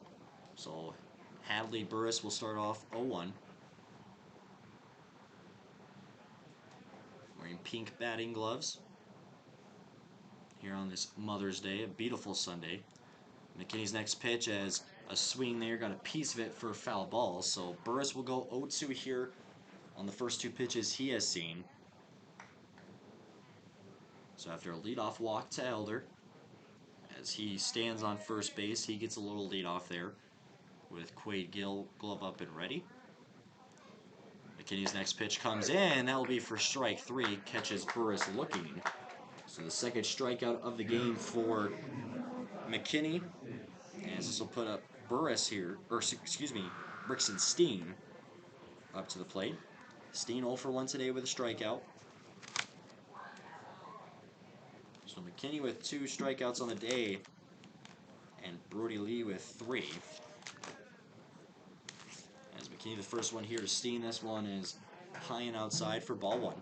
So Hadley Burris will start off 0-1. Wearing pink batting gloves here on this Mother's Day, a beautiful Sunday. McKinney's next pitch as a swing there, got a piece of it for foul ball. So Burris will go 0-2 here on the first 2 pitches he has seen. So after a leadoff walk to Elder, as he stands on first base, he gets a little leadoff there with Quade Gill glove up and ready. McKinney's next pitch comes in. That will be for strike 3. Catches Burris looking. So the second strikeout of the game for McKinney. As this will put up Burris here, or excuse me, Brickson Steen up to the plate. Steen 0 for 1 today with a strikeout. So McKinney with 2 strikeouts on the day, and Brody Lee with 3. As McKinney, the first one here to Steen. This one is high and outside for ball 1.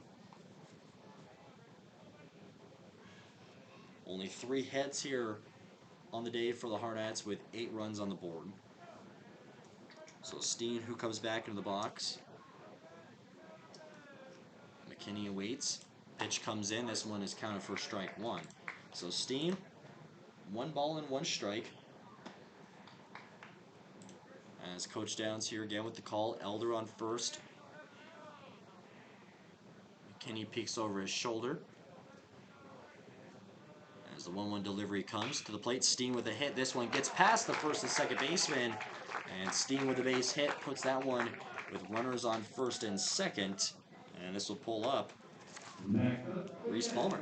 Only 3 hits here on the day for the Hardhats with 8 runs on the board. So Steen, who comes back into the box. McKinney awaits. Pitch comes in. This one is counted for strike 1. So Steen, 1 ball and 1 strike. As Coach Downs here again with the call. Elder on first. McKinney peeks over his shoulder. As the 1-1 delivery comes to the plate, Steen with a hit. This one gets past the first and second baseman. And Steen with a base hit puts that one with runners on first and second. And this will pull up Reese Palmer.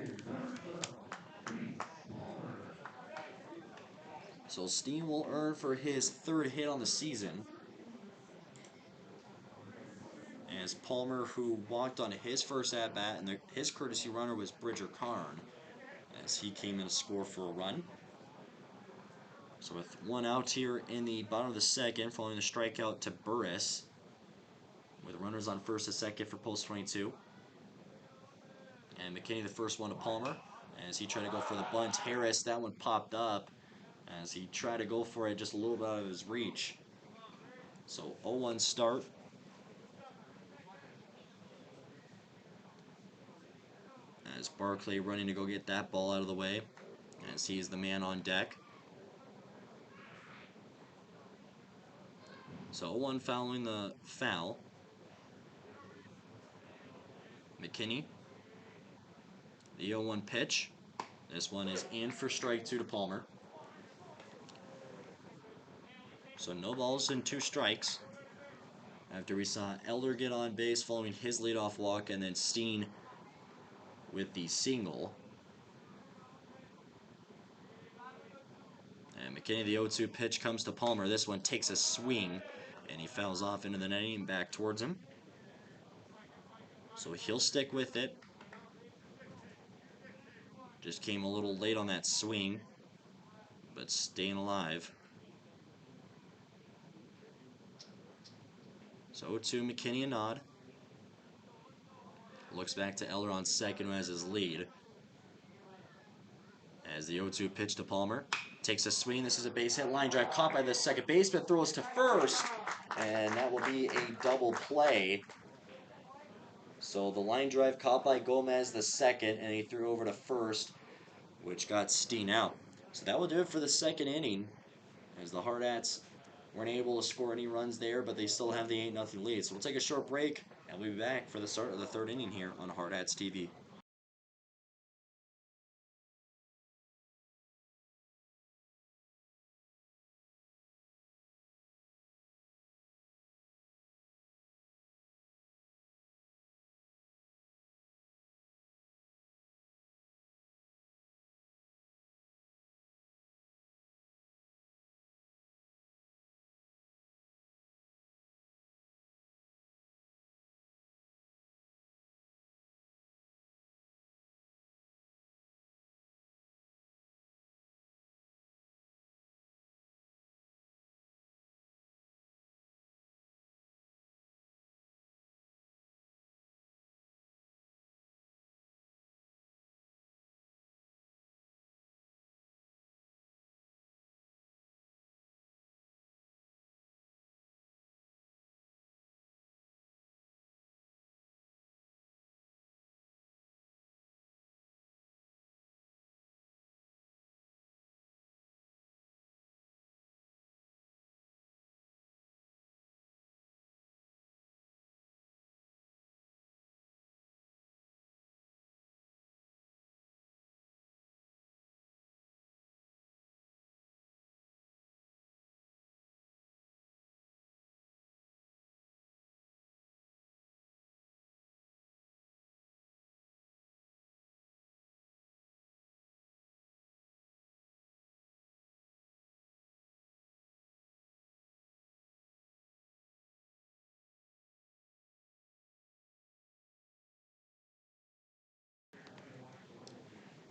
So Steen will earn for his 3rd hit on the season. As Palmer, who walked on his first at-bat, and his courtesy runner was Bridger Karn, as he came in to score for a run. So with 1 out here in the bottom of the 2nd, following the strikeout to Burris, with runners on first and second for post 22. And McKinney, the first one to Palmer, as he tried to go for the bunt. Harris, that one popped up, as he tried to go for it just a little bit out of his reach. So 0-1 start. As Barclay running to go get that ball out of the way, as he's the man on deck. So 0-1 following the foul. McKinney, the 0-1 pitch. This one is in for strike 2 to Palmer. So no balls and 2 strikes. After we saw Elder get on base following his leadoff walk, and then Steen with the single. And McKinney, the 0-2 pitch comes to Palmer. This one takes a swing, and he fouls off into the netting and back towards him. So he'll stick with it. Just came a little late on that swing, but staying alive. So 0-2, McKinney a nod. Looks back to Elder on second, who has his lead. As the 0-2 pitch to Palmer. Takes a swing. This is a base hit. Line drive caught by the second baseman. Throws to first. And that will be a double play. So the line drive caught by Gomez the second, and he threw over to first, which got Steen out. So that will do it for the second inning, as the Hardhats weren't able to score any runs there, but they still have the 8-0 lead. So we'll take a short break, and we'll be back for the start of the third inning here on Hardhats TV.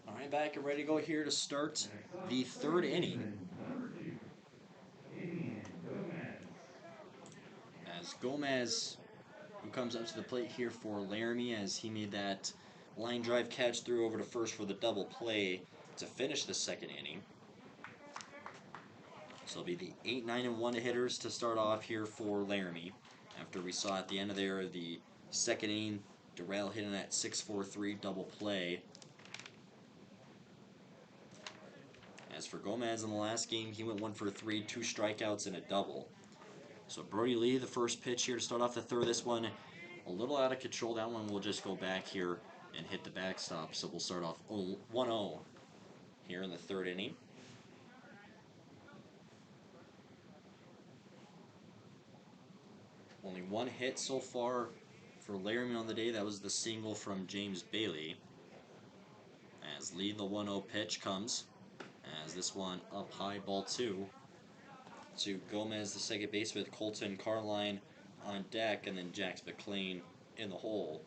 All right, back and ready to go here to start the third inning. As Gomez, who comes up to the plate here for Laramie, as he made that line drive catch through over to first for the double play to finish the second inning. So it'll be the 8, 9, and 1 hitters to start off here for Laramie. After we saw at the end of there the second inning, Durrell hitting that 6-4-3 double play. As for Gomez in the last game, he went 1 for 3, 2 strikeouts and a double. So Brody Lee, the first pitch here to start off the third. This one a little out of control. That one will just go back here and hit the backstop. So we'll start off 1-0 here in the third inning. Only one hit so far for Laramie on the day. That was the single from James Bailey. As Lee, the 1-0 pitch comes. As this one up high, ball 2. To Gomez, the second base, with Colton Carline on deck, and then Jax McLean in the hole.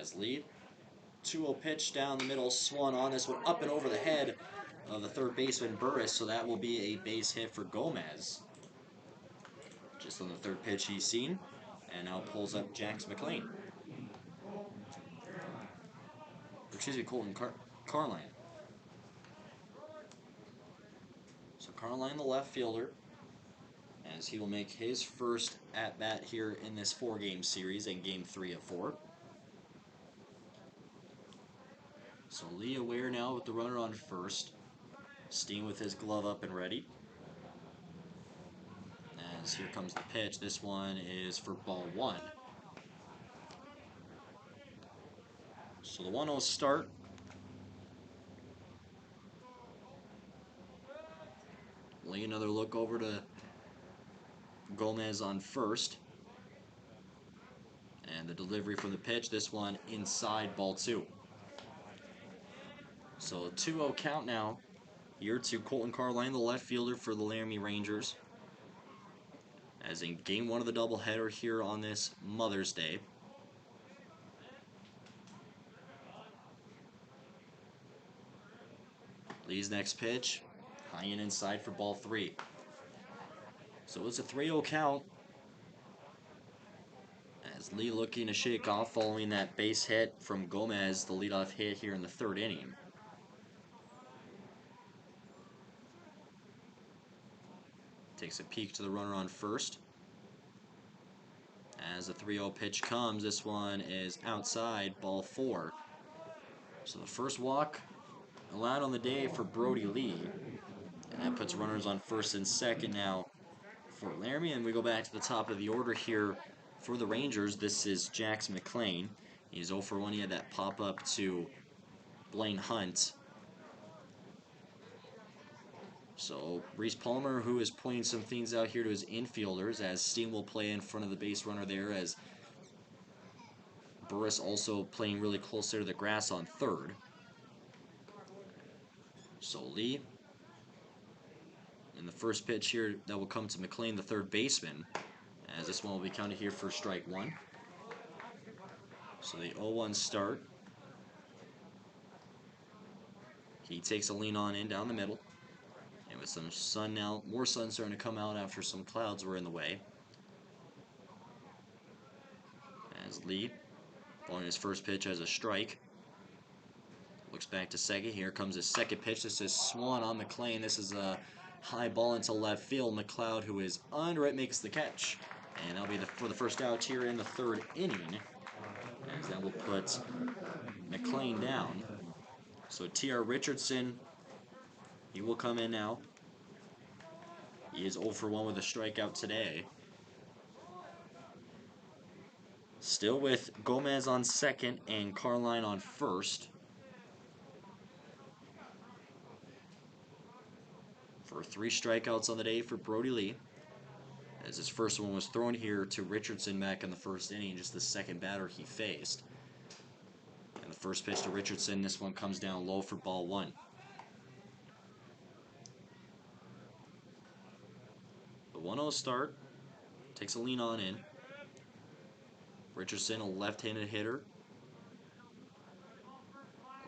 As Lee, 2-0 pitch down the middle, swung on this one up and over the head of the third baseman Burris, so that will be a base hit for Gomez. Just on the third pitch he's seen, and now pulls up Jax McLean. Excuse me, Colton Carline. So Carline, the left fielder, as he will make his first at-bat here in this 4-game series in Game 3 of 4. So Lee aware now with the runner on first. Steen with his glove up and ready. As here comes the pitch. This one is for ball 1. So the 1-0 start. Lee, another look over to Gomez on first. And the delivery for the pitch. This one inside, ball 2. So 2-0 count now. Here to Colton Carline, the left fielder for the Laramie Rangers. As in Game 1 of the doubleheader here on this Mother's Day. Lee's next pitch, high and inside for ball 3. So it's a 3-0 count. As Lee looking to shake off following that base hit from Gomez, the leadoff hit here in the third inning. Takes a peek to the runner on first. As As the 3-0 pitch comes, this one is outside, ball 4. So the first walk allowed on the day for Brody Lee. And that puts runners on first and second now for Laramie. And we go back to the top of the order here for the Rangers. This is Jax McLean. He's 0 for 1. He had that pop-up to Blaine Hunt. So Reese Palmer, who is pointing some things out here to his infielders, as Steen will play in front of the base runner there, as Burris also playing really close there to the grass on third. So Lee, in the first pitch here, that will come to McLean, the third baseman, as this one will be counted here for strike 1. So the 0-1 start. He takes a lean on in down the middle. And with some sun now, more sun starting to come out after some clouds were in the way. As Lee, following his first pitch as a strike. Looks back to second. Here comes his second pitch. This is swung on McLean. This is a high ball into left field. McLeod, who is under it, makes the catch. And that'll be for the first out here in the third inning. As that will put McLean down. So T.R. Richardson, he will come in now. He is 0 for 1 with a strikeout today. Still with Gomez on second and Carline on first. For 3 strikeouts on the day for Brody Lee. As his first one was thrown here to Richardson back in the first inning, just the second batter he faced. And the first pitch to Richardson, this one comes down low for ball 1. The 1-0 start, takes a lean on in. Richardson, a left-handed hitter.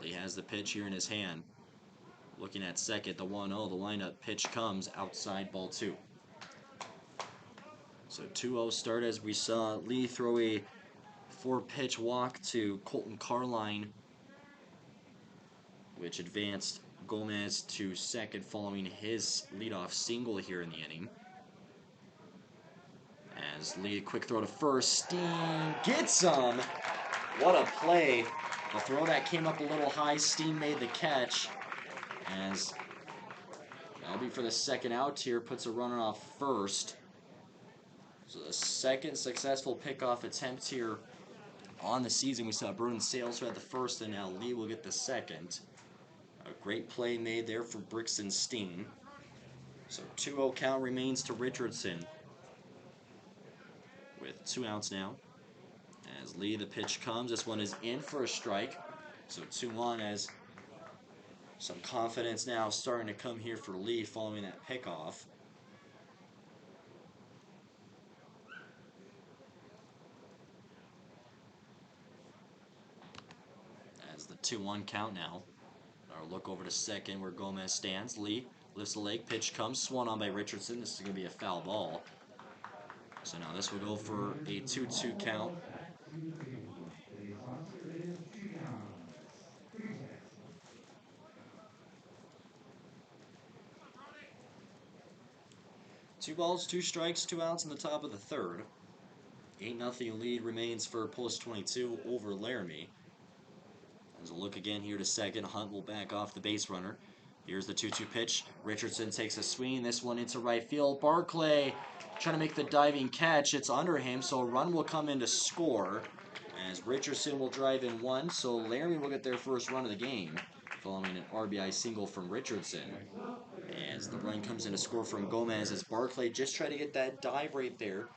Lee has the pitch here in his hand. Looking at second, the 1-0, the lineup pitch comes outside, ball 2. So 2-0 start, as we saw Lee throw a 4-pitch walk to Colton Carline, which advanced Gomez to second following his leadoff single here in the inning. As Lee, a quick throw to first, Steen gets him! What a play! The throw that came up a little high, Steen made the catch. As that'll be for the second out here, puts a runner off first. So the second successful pickoff attempt here on the season. We saw Bruin Sales who had the first, and now Lee will get the second. A great play made there for Brixton Steen. So 2-0 count remains to Richardson with 2 outs now. As Lee, the pitch comes. This one is in for a strike. So 2-1 as some confidence now starting to come here for Lee following that pickoff. As the 2-1 count now. Our look over to second where Gomez stands. Lee lifts the leg. Pitch comes. Swung on by Richardson. This is going to be a foul ball. So now this will go for a 2-2 count. Two balls, 2 strikes, 2 outs in the top of the third. 8-0 lead remains for Post 22 over Laramie. As a look again here to second, Hunt will back off the base runner. Here's the 2-2 pitch. Richardson takes a swing. This one into right field. Barclay trying to make the diving catch. It's under him, so a run will come in to score. As Richardson will drive in 1, so Laramie will get their first run of the game, following an RBI single from Richardson. As the run comes in to score from Gomez, as Barclay just tried to get that dive right there.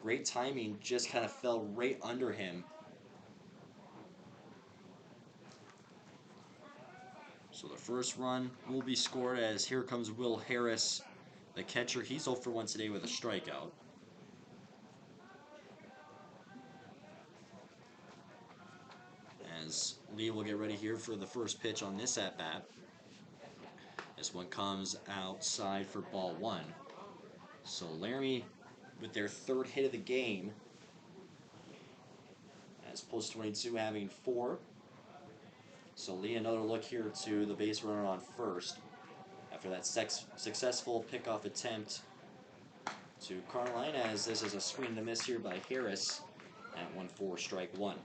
Great timing, just kind of fell right under him. So the first run will be scored as here comes Will Harris, the catcher. He's 0 for 1 today with a strikeout. As Lee will get ready here for the first pitch on this at-bat. This one comes outside for ball 1. So Laramie with their 3rd hit of the game. As Post 22 having 4. So Lee, another look here to the base runner on first. After that successful pickoff attempt to Carline, as this is a swing and a miss here by Harris at 1-4, strike one.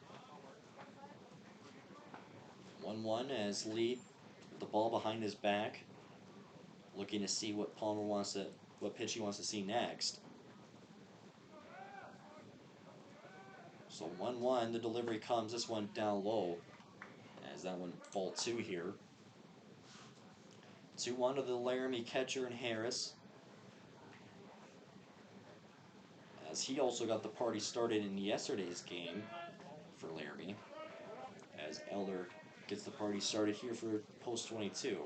1-1 as Lee with the ball behind his back, looking to see what what pitch he wants to see next. So 1-1, the delivery comes, this one down low, as that one ball 2 here. 2-1 to the Laramie catcher and Harris, as he also got the party started in yesterday's game for Laramie, as Elder gets the party started here for post 22.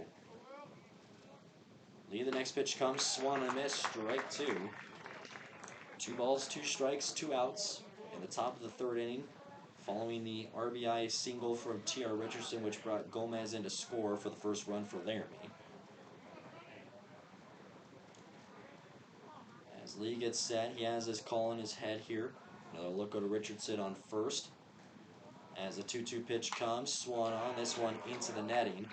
Lee, the next pitch comes, swung and a miss, strike 2. 2 balls, 2 strikes, 2 outs in the top of the third inning, following the RBI single from T.R. Richardson, which brought Gomez in to score for the first run for Laramie. As Lee gets set, he has his call in his head here. Another look go to Richardson on first. As the 2-2 pitch comes, swung on, this one into the netting.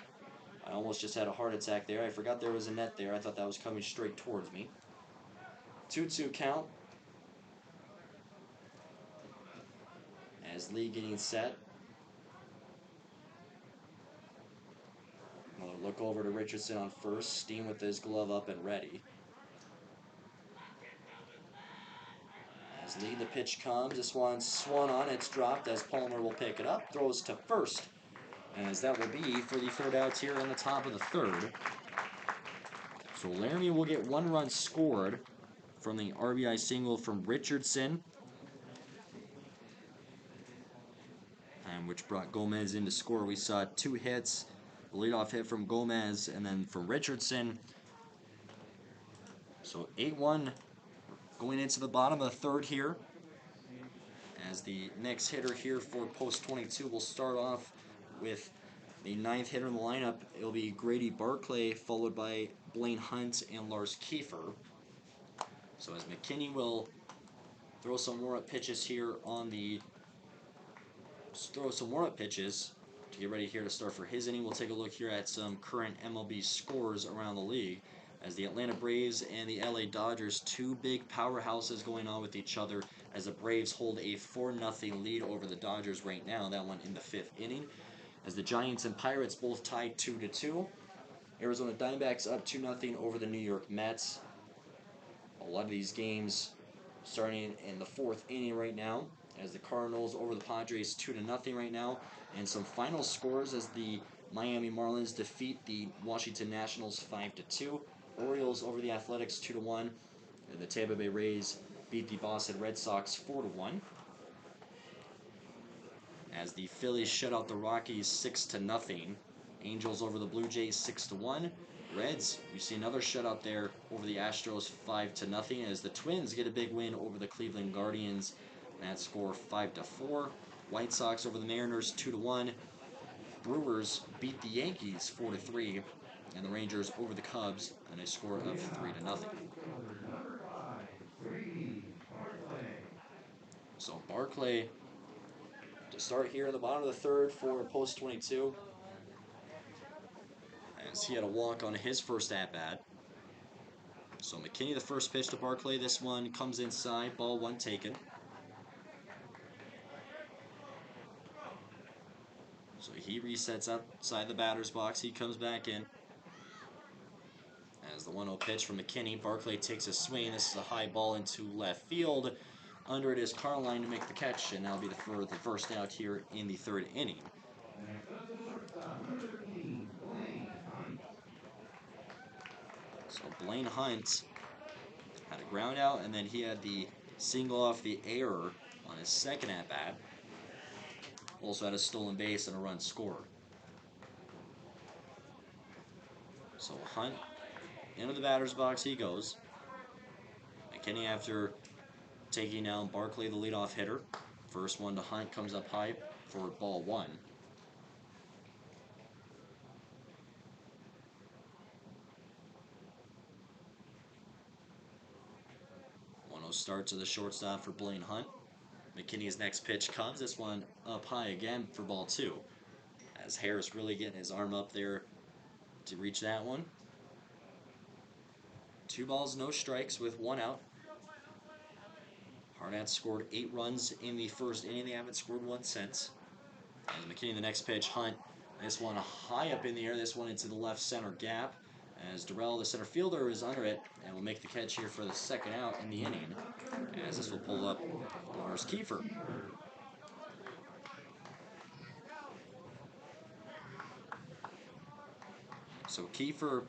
I almost just had a heart attack there. I forgot there was a net there. I thought that was coming straight towards me. 2-2 count. As Lee getting set. Another look over to Richardson on first. Steen with his glove up and ready. As Lee, the pitch comes. This one swung on. It's dropped as Palmer will pick it up. Throws to first. As that will be for the third out here in the top of the third. So Laramie will get 1 run scored from the RBI single from Richardson, and which brought Gomez in to score. We saw 2 hits, the leadoff hit from Gomez and then from Richardson. So 8-1 going into the bottom of the third here, as the next hitter here for post 22 will start off with the 9th hitter in the lineup. It'll be Grady Barclay, followed by Blaine Hunt and Lars Kiefer. So as McKinney will throw some warm-up pitches here to get ready here to start for his inning. We'll take a look here at some current MLB scores around the league, as the Atlanta Braves and the LA Dodgers, 2 big powerhouses going on with each other, as the Braves hold a 4-0 lead over the Dodgers right now, that one in the 5th inning. As the Giants and Pirates both tied 2-2. Arizona Diamondbacks up 2-0 over the New York Mets. A lot of these games starting in the 4th inning right now, as the Cardinals over the Padres 2-0 right now. And some final scores as the Miami Marlins defeat the Washington Nationals 5-2. Orioles over the Athletics 2-1. And the Tampa Bay Rays beat the Boston Red Sox 4-1. As the Phillies shut out the Rockies 6-0. Angels over the Blue Jays 6-1. Reds, we see another shutout there over the Astros 5-0, as the Twins get a big win over the Cleveland Guardians. That score 5-4. White Sox over the Mariners 2-1. Brewers beat the Yankees 4-3, and the Rangers over the Cubs and a score of 3-0. So Barclay to start here in the bottom of the third for post 22, as he had a walk on his first at-bat. So McKinney, the first pitch to Barclay. This one comes inside, ball 1 taken. So he resets outside the batter's box. He comes back in. As the 1-0 pitch from McKinney, Barclay takes a swing. This is a high ball into left field. Under it is Carline to make the catch, and that'll be the first out here in the 3rd inning. So Blaine Hunt had a ground out, and then he had the single off the error on his second at-bat. Also had a stolen base and a run scored. So Hunt into the batter's box he goes. McKinney, after taking down Barclay, the leadoff hitter. First one to Hunt comes up high for ball 1. 1-0 start to the shortstop for Blaine Hunt. McKinney's next pitch comes. This one up high again for ball 2. As Harris really getting his arm up there to reach that one. 2 balls, no strikes with 1 out. Hardhats scored 8 runs in the first inning. They haven't scored one since. As McKinney, the next pitch, Hunt. This one high up in the air. This one into the left center gap. As Durrell, the center fielder, is under it and will make the catch here for the second out in the inning. As this will pull up Lars Kiefer. So Kiefer,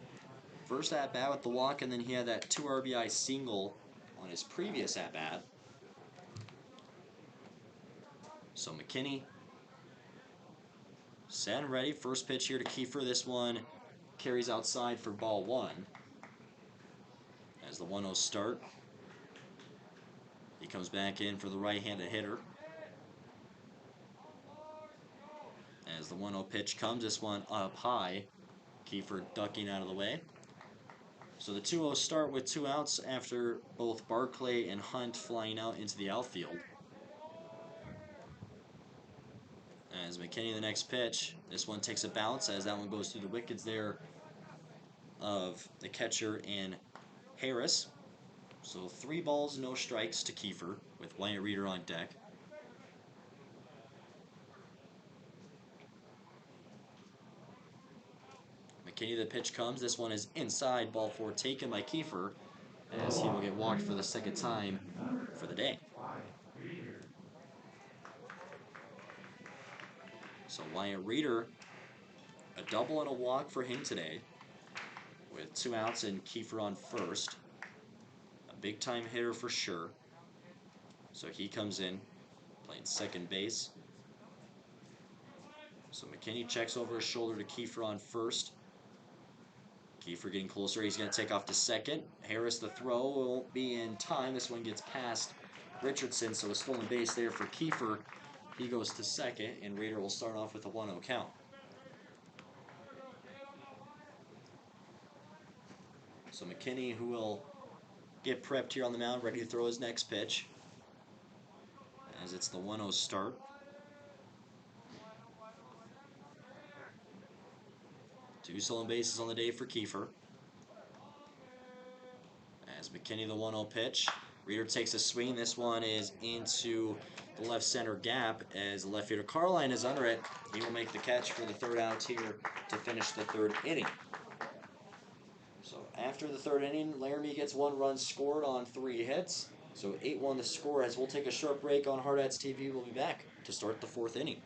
first at bat with the walk, and then he had that 2 RBI single on his previous at bat. So McKinney, set and ready. First pitch here to Kiefer. This one carries outside for ball 1. As the 1-0 start, he comes back in for the right-handed hitter. As the 1-0 pitch comes, this one up high. Kiefer ducking out of the way. So the 2-0 start with 2 outs after both Barclay and Hunt flying out into the outfield. As McKinney, the next pitch, this one takes a bounce as that one goes through the wickets there of the catcher and Harris. So 3 balls, no strikes to Kiefer with Wyatt Reeder on deck. McKinney, the pitch comes. This one is inside, ball 4 taken by Kiefer as he will get walked for the second time for the day. So Wyatt Reeder, a double and a walk for him today with 2 outs and Kiefer on first. A big time hitter for sure. So he comes in playing second base. So McKinney checks over his shoulder to Kiefer on first. Kiefer getting closer. He's going to take off to second. Harris, the throw won't be in time. This one gets past Richardson, so a stolen base there for Kiefer. He goes to second, and Reeder will start off with a 1-0 count. So McKinney, who will get prepped here on the mound, ready to throw his next pitch, as it's the 1-0 start. Two stolen bases on the day for Kiefer. As McKinney, the 1-0 pitch. Reeder takes a swing. This one is into the left center gap as the left fielder Carline is under it. He will make the catch for the 3rd out here to finish the 3rd inning. So after the 3rd inning, Laramie gets 1 run scored on 3 hits. So 8-1 the score. As we'll take a short break on Hardhats TV, we'll be back to start the 4th inning.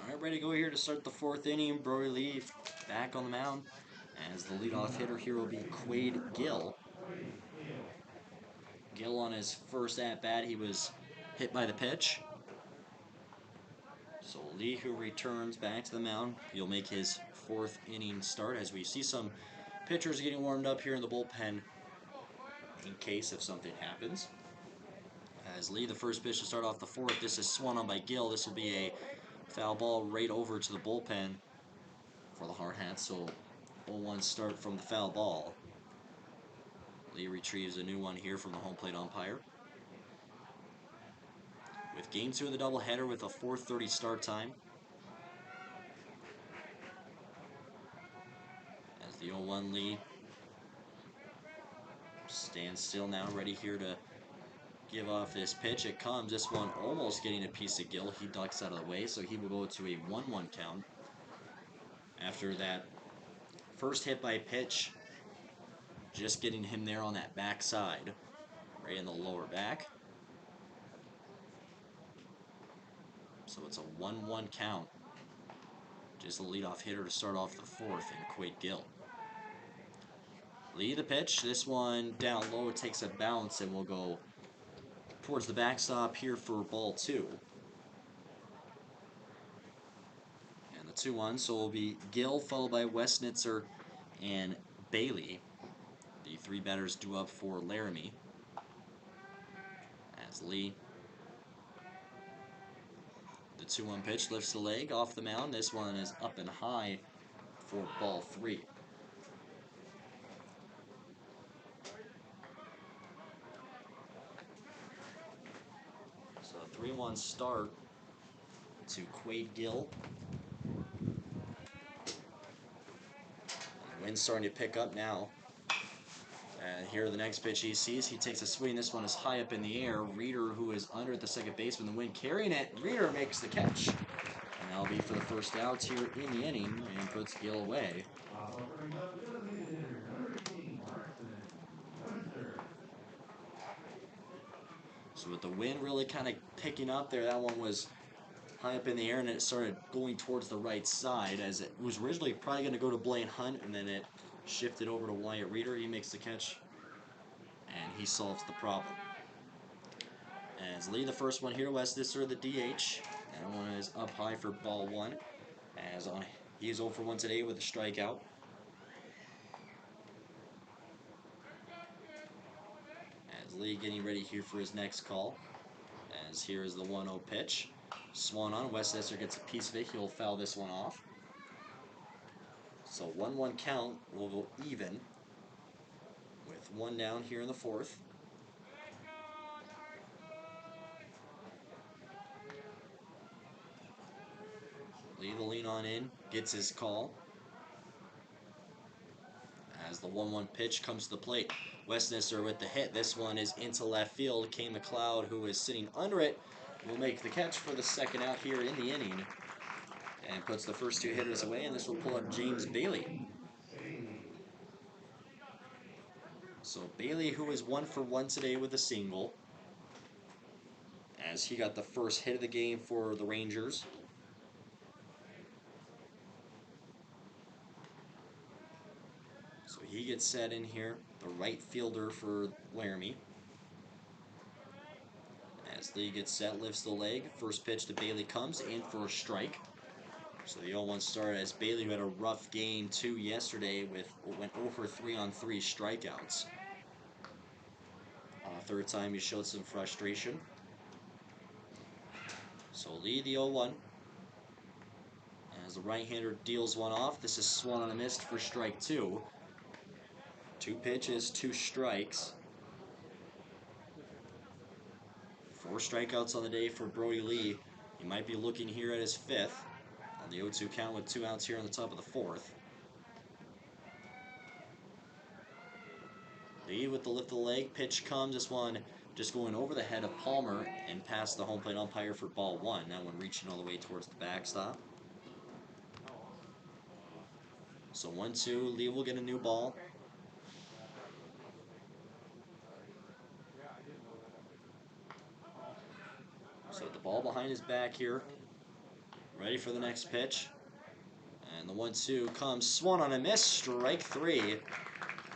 Alright, ready to go here to start the 4th inning. Brory Lee back on the mound as the leadoff hitter here will be Quade Gill. Gill on his first at-bat, he was hit by the pitch. So Lee, who returns back to the mound, he'll make his 4th inning start as we see some pitchers getting warmed up here in the bullpen in case if something happens. As Lee, the first pitch to start off the 4th, this is swung on by Gill. This will be a foul ball right over to the bullpen for the Hardhats. So 0-1 start from the foul ball. Lee retrieves a new one here from the home plate umpire. With game 2 of the doubleheader with a 4:30 start time. As the 0-1 lead stands still now, ready here to give off this pitch. It comes. This one almost getting a piece of Gill. He ducks out of the way, so he will go to a 1-1 count after that first hit by pitch, just getting him there on that backside, right in the lower back. So it's a 1-1 count. Just the leadoff hitter to start off the fourth, and Quade Gill. Lee the pitch. This one down low, takes a bounce, and will go towards the backstop here for ball 2. And the 2-1, so it will be Gill followed by Westnitzer and Bailey. The 3 batters due up for Laramie. As Lee. The 2-1 pitch lifts the leg off the mound. This one is up and high for ball 3. So a 3-1 start to Quade Gill. The wind's starting to pick up now. And here the next pitch he sees, he takes a swing. This one is high up in the air. Reeder, who is under at the second baseman, the wind carrying it. Reeder makes the catch. And that'll be for the first out here in the inning and puts Gill away. So with the wind really kind of picking up there, that one was high up in the air and it started going towards the right side, as it was originally probably going to go to Blaine Hunt, and then it shifted over to Wyatt Reeder. He makes the catch and he solves the problem. As Lee the first one here, Westnitzer the DH. That one is up high for ball 1. As on, he is 0 for 1 today with a strikeout. As Lee getting ready here for his next call. As here is the 1-0 pitch. Swung on. Westnitzer gets a piece of it. He'll foul this one off. So 1-1 count will go even with 1 down here in the fourth. Lee the lean on in, gets his call. As the 1-1 pitch comes to the plate. Westnitzer with the hit. This one is into left field. Kane McLeod, who is sitting under it, will make the catch for the second out here in the inning. And puts the first 2 hitters away, and this will pull up James Bailey. So Bailey, who is 1 for 1 today with a single, as he got the first hit of the game for the Rangers. So he gets set in here, the right fielder for Laramie. As Lee gets set, lifts the leg. First pitch to Bailey comes in for a strike. So the 0-1 start, as Bailey, who had a rough game too yesterday, went 0 for 3 on 3 strikeouts. Third time he showed some frustration. So Lee the 0-1. As the right-hander deals one off, this is swung on a miss for strike 2. 2 pitches, 2 strikes. 4 strikeouts on the day for Brody Lee. He might be looking here at his 5th on the 0-2 count with 2 outs here on the top of the 4th. Lee with the lift of the leg. Pitch comes. This one just going over the head of Palmer and past the home plate umpire for ball 1. That one reaching all the way towards the backstop. So 1-2. Lee will get a new ball. So the ball behind his back here. Ready for the next pitch. And the 1-2 comes. Swung on a miss. Strike 3.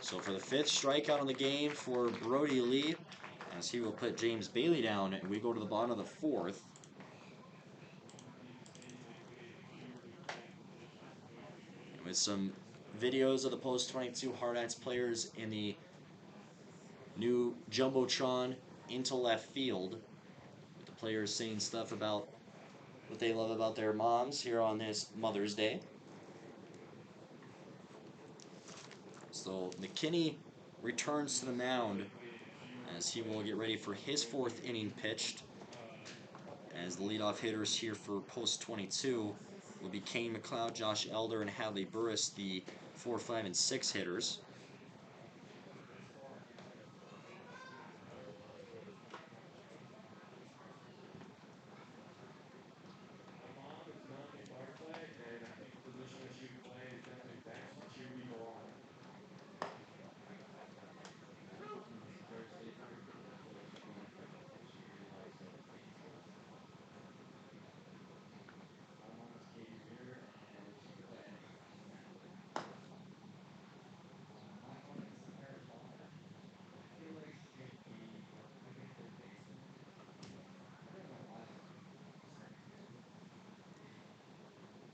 So for the 5th strikeout on the game for Brody Lee, as he will put James Bailey down, and we go to the bottom of the 4th. And with some videos of the post-22 Hardhats players in the new Jumbotron into left field. The players saying stuff about what they love about their moms here on this Mother's Day. So McKinney returns to the mound as he will get ready for his 4th inning pitched. As the leadoff hitters here for post 22 will be Kane McLeod, Josh Elder, and Hadley Burris, the 4, 5, and 6 hitters.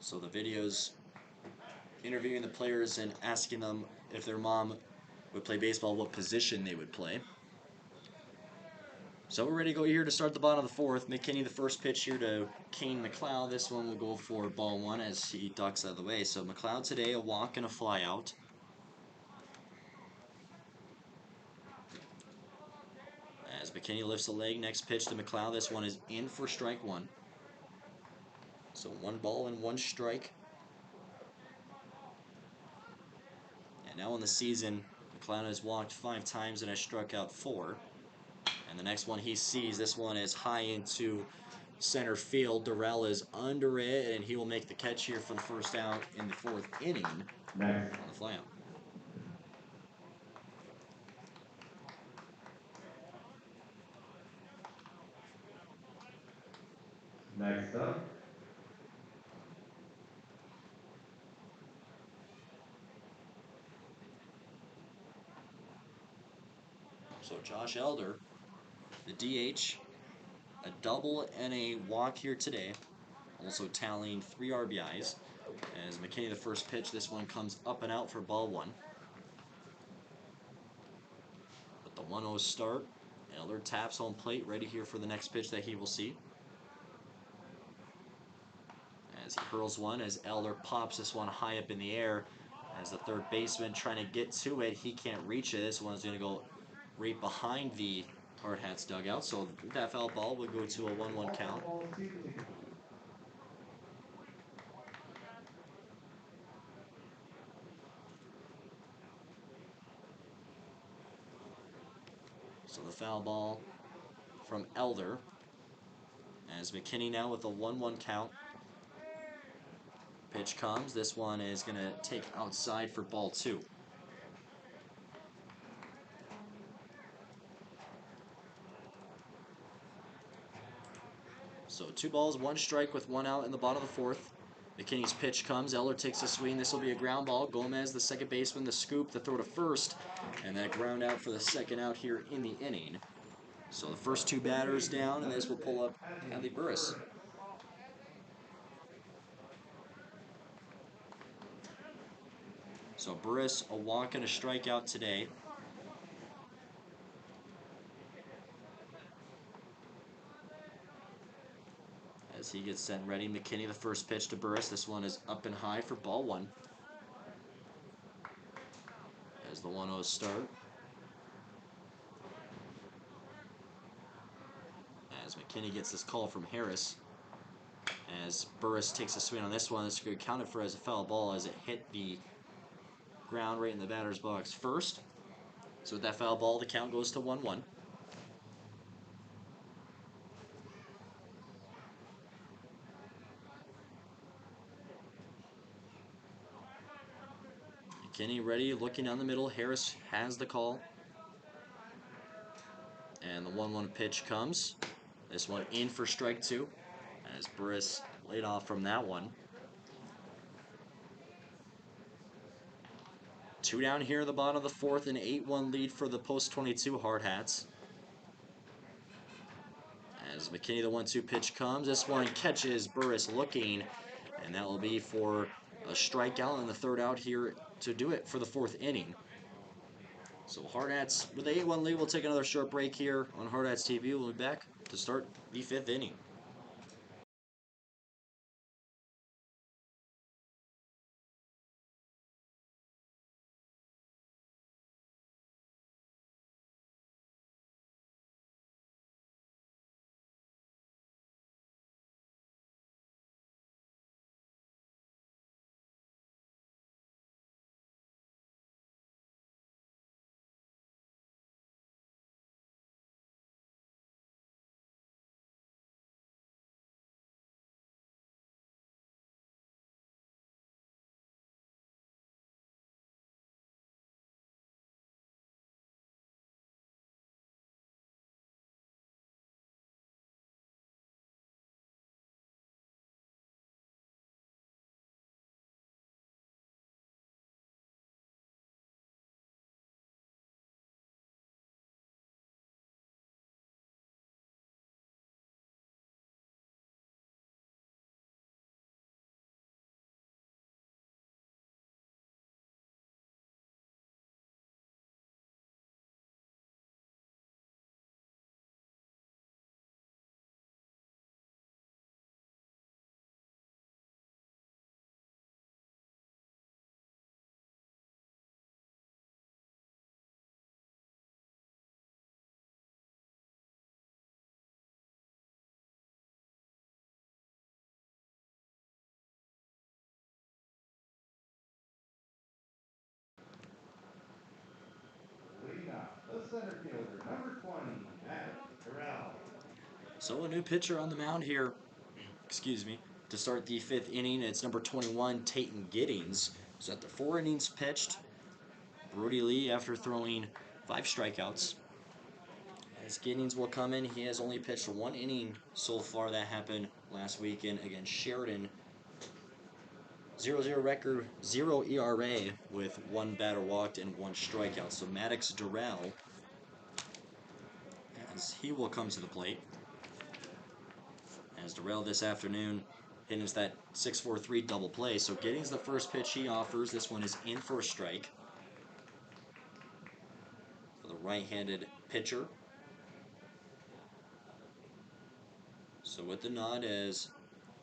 So the videos interviewing the players and asking them if their mom would play baseball, what position they would play. So we're ready to go here to start the bottom of the fourth. McKinney, the first pitch here to Kane McLeod. This one will go for ball one as he ducks out of the way. So McLeod today, a walk and a fly out. As McKinney lifts a leg, next pitch to McLeod. This one is in for strike one. So 1 ball and 1 strike. And now in the season, McLeod has walked 5 times and has struck out 4. And the next one he sees, this one is high into center field. Durrell is under it, and he will make the catch here for the first out in the 4th inning on the flyout.
Next up.
So Josh Elder, the DH, a double and a walk here today, also tallying 3 RBIs. As McKinney, the first pitch, this one comes up and out for ball one. With the 1-0 start, Elder taps home plate, ready here for the next pitch that he will see. As he hurls one, as Elder pops this one high up in the air. As the third baseman trying to get to it, he can't reach it. This one's going to go right behind the Hardhats dugout. So that foul ball will go to a 1-1 count. So the foul ball from Elder. As McKinney now with a 1-1 count. Pitch comes. This one is going to take outside for ball 2. So 2 balls, 1 strike with 1 out in the bottom of the 4th. McKinney's pitch comes. Eller takes a swing. This will be a ground ball. Gomez, the second baseman, the scoop, the throw to first. And that ground out for the second out here in the inning. So the first 2 batters down, and this will pull up Hadley Burris. So Burris, a walk and a strikeout today. As he gets set ready, McKinney, the first pitch to Burris. This one is up and high for ball 1. As the 1-0 start. As McKinney gets this call from Harris. As Burris takes a swing on this one, this could count it for as a foul ball as it hit the ground right in the batter's box first. So with that foul ball, the count goes to 1-1. McKinney ready, looking down the middle. Harris has the call. And the 1-1 pitch comes. This one in for strike 2. As Burris laid off from that one. 2 down here in the bottom of the 4th, an 8-1 lead for the post-22 Hardhats. As McKinney, the 1-2 pitch comes, this one catches Burris looking, and that will be for a strikeout in the 3rd out here to do it for the 4th inning. So Hardhats with the 8-1 lead. We'll take another short break here on Hardhats TV. We'll be back to start the 5th inning.
center fielder, number 20, Maddox Terrell.
So a new pitcher on the mound here. Excuse me. To start the 5th inning, it's number 21, Tatum Giddings. So after 4 innings pitched, Brody Lee after throwing 5 strikeouts. As Giddings will come in, he has only pitched 1 inning so far. That happened last weekend against Sheridan. 0-0 record, 0 ERA with 1 batter walked and 1 strikeout. So Maddox Durrell, as he will come to the plate. As Durrell this afternoon hitting us that 6-4-3 double play. So Giddings the first pitch he offers. This one is in for a strike. For the right-handed pitcher. So with the nod as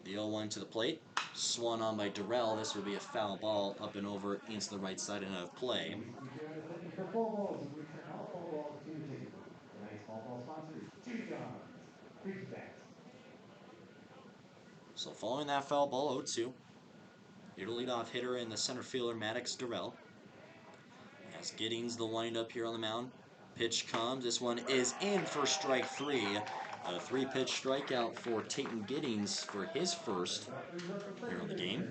the 0-1 to the plate. Swung on by Durrell. This will be a foul ball up and over into the right side and out of play.
For 4 balls, we turn all 4 balls to the table. Tonight's ball sponsor is 2 Johns. Freaky bats.
So following that foul ball, 0-2. Here to lead off hitter in the center fielder, Maddox Durrell. As Giddings the windup here on the mound. Pitch comes. This one is in for strike 3. A 3-pitch strikeout for Tatum Giddings for his first here on the game.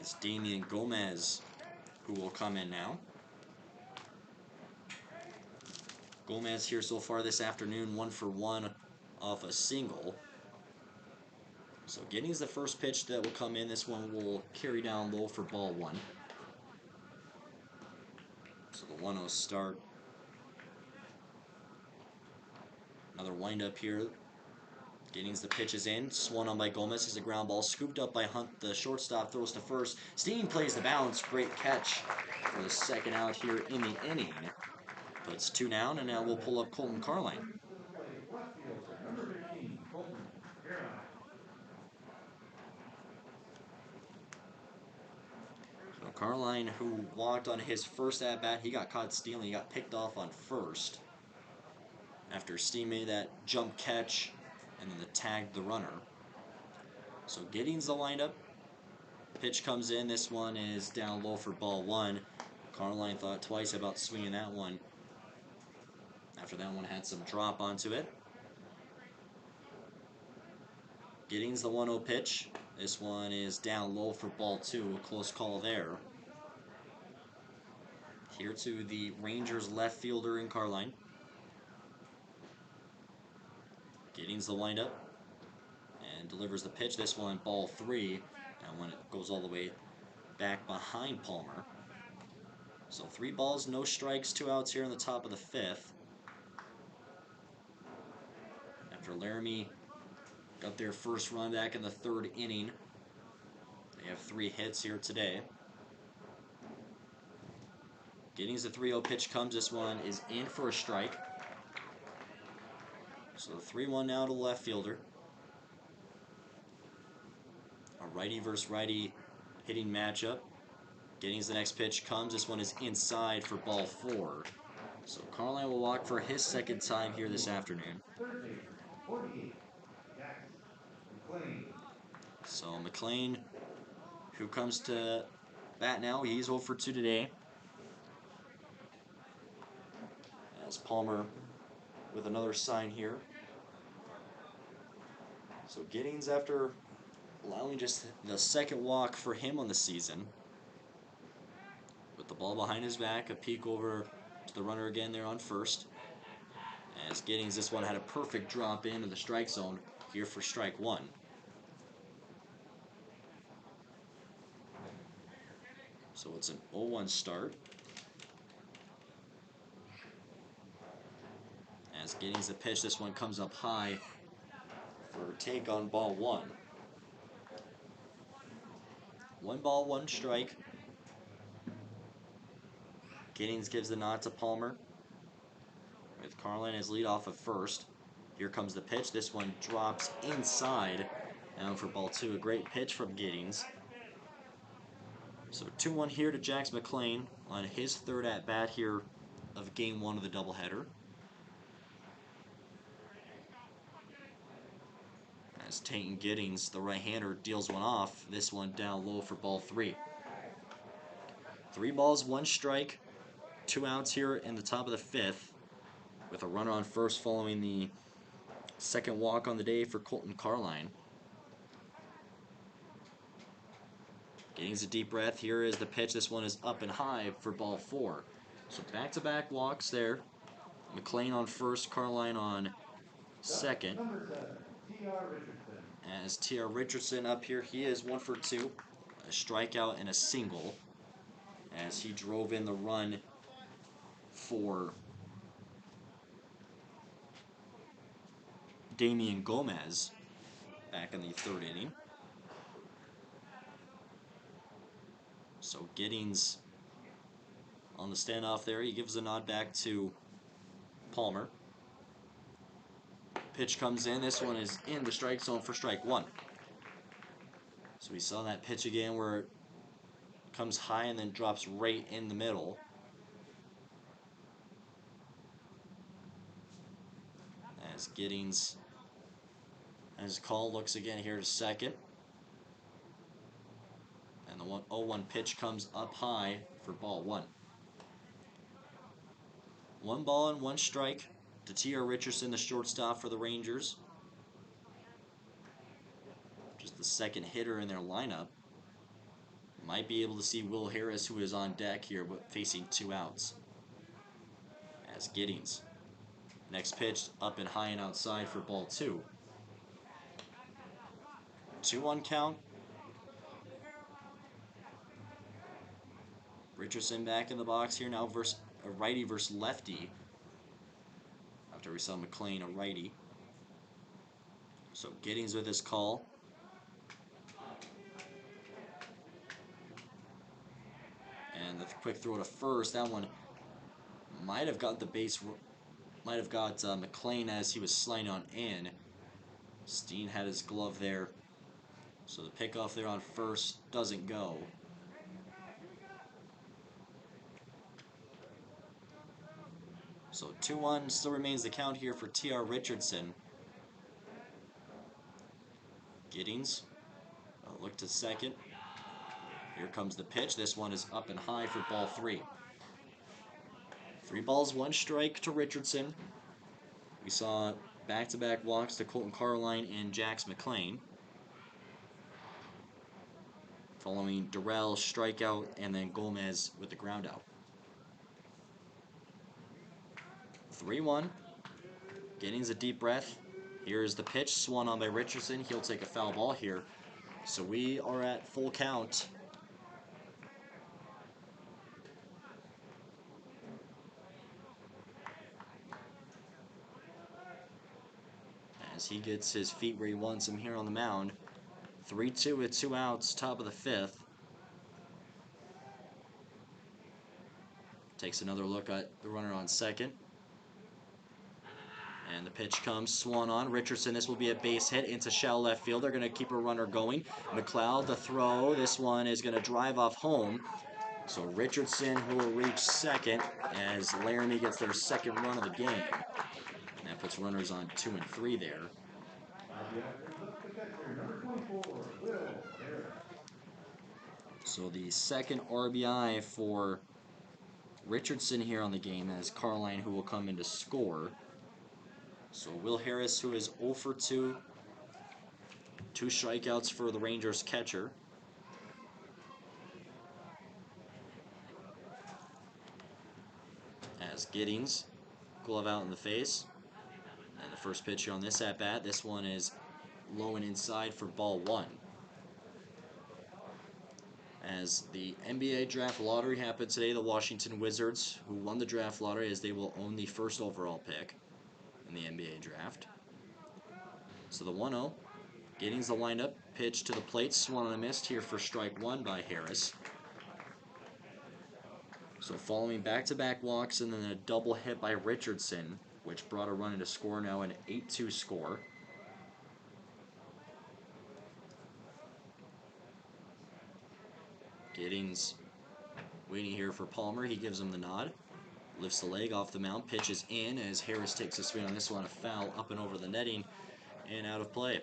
As Damian Gomez, who will come in now. Gomez here so far this afternoon, 1 for 1 off a single. So Giddings the first pitch that will come in. This one will carry down low for ball 1. So the 1-0 start. Another windup here. Giddings the pitch is in. Swung on by Gomez is a ground ball. Scooped up by Hunt. The shortstop throws to first. Steen plays the bounce. Great catch for the second out here in the inning. Puts 2 down, and now we'll pull up Colton Carline. So Carline, who walked on his first at-bat, he got caught stealing. He got picked off on first after Steen made that jump catch and then tagged the runner. So Giddings the windup. Pitch comes in. This one is down low for ball 1. Carline thought twice about swinging that one. After that one had some drop onto it. Giddings the 1-0 pitch. This one is down low for ball 2. A close call there. Here to the Rangers left fielder in Carline. Giddings the windup. And delivers the pitch. This one ball 3. And when it goes all the way back behind Palmer. So 3 balls, no strikes, 2 outs here in the top of the 5th. After Laramie got their first run back in the 3rd inning. They have 3 hits here today. Giddings the 3-0 pitch comes. This one is in for a strike. So 3-1 now to the left fielder. A righty versus righty hitting matchup. Giddings the next pitch comes. This one is inside for ball 4. So Carline will walk for his 2nd time here this afternoon. So McLean, who comes to bat now, he's 0 for 2 today. As Palmer with another sign here. So Giddings, after allowing just the 2nd walk for him on the season. With the ball behind his back, a peek over to the runner again there on first. As Giddings, this one had a perfect drop into the strike zone here for strike 1. So it's an 0-1 start. As Giddings the pitch, this one comes up high for a take on ball 1. 1 ball, 1 strike. Giddings gives the nod to Palmer. With Carline as leadoff of first. Here comes the pitch. This one drops inside. Down for ball 2. A great pitch from Giddings. So 2-1 here to Jax McLean on his 3rd at-bat here of game 1 of the doubleheader. As Tatum Giddings, the right-hander, deals one off. This one down low for ball 3. 3 balls, 1 strike, 2 outs here in the top of the 5th, with a runner on first following the second walk on the day for Colton Carline. Getting a deep breath. Here is the pitch. This one is up and high for ball 4. So back-to-back walks there. McLean on first, Carline on second.
Number 7, T.R. Richardson.
As T.R. Richardson up here, he is 1 for 2. A strikeout and a single. As he drove in the run for Damian Gomez back in the 3rd inning. So Giddings on the standoff there. He gives a nod back to Palmer. Pitch comes in. This one is in the strike zone for strike 1. So we saw that pitch again where it comes high and then drops right in the middle. As Giddings, as call, looks again here to second. And the 0-1 pitch comes up high for ball 1. 1 ball and 1 strike to T.R. Richardson, the shortstop for the Rangers. Just the second hitter in their lineup. Might be able to see Will Harris, who is on deck here, but facing 2 outs. As Giddings. Next pitch up and high and outside for ball 2. 2-1 count. Richardson back in the box here now versus a righty versus lefty. After we saw McLean, a righty. So Giddings with his call. And the quick throw to first. That one might have got the base, might have got McLean as he was sliding on in. Steen had his glove there. So the pickoff there on first doesn't go. So 2-1 still remains the count here for T.R. Richardson. Giddings, a look to second. Here comes the pitch. This one is up and high for ball 3. 3 balls, 1 strike to Richardson. We saw back-to-back walks to Colton Carline and Jax McLean. Following Durrell, strikeout, and then Gomez with the ground out. 3-1. Giddings a deep breath. Here's the pitch, swung on by Richardson. He'll take a foul ball here. So we are at full count. As he gets his feet where he wants them here on the mound. 3-2 with 2 outs, top of the 5th. Takes another look at the runner on second. And the pitch comes, swung on. Richardson, this will be a base hit into shallow left field. They're going to keep a runner going. McLeod, the throw. This one is going to drive off home. So Richardson, who will reach second as Laramie gets their second run of the game. And that puts runners on 2 and 3 there. So the second RBI for Richardson here on the game as Carline, who will come in to score. So Will Harris, who is 0 for 2. 2 strikeouts for the Rangers catcher. As Giddings, glove out in the face. And the first pitch here on this at-bat. This one is low and inside for ball 1. As the NBA draft lottery happened today, the Washington Wizards, who won the draft lottery, as they will own the first overall pick in the NBA draft. So the 1-0, Giddings the windup, pitch to the plate, swung on a missed here for strike 1 by Harris. So following back-to-back walks and then a double hit by Richardson, which brought a run into score, now an 8-2 score. Giddings waiting here for Palmer. He gives him the nod. Lifts the leg off the mound. Pitches in as Harris takes a swing on this one. A foul up and over the netting and out of play.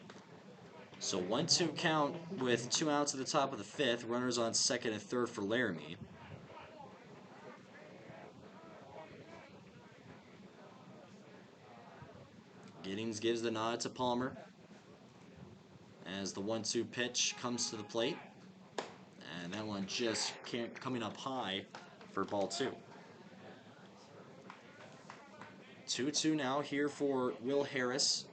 So 1-2 count with 2 outs at the top of the 5th. Runners on second and third for Laramie. Giddings gives the nod to Palmer as the 1-2 pitch comes to the plate. And that one just coming up high for ball 2. 2-2 now here for Will Harris.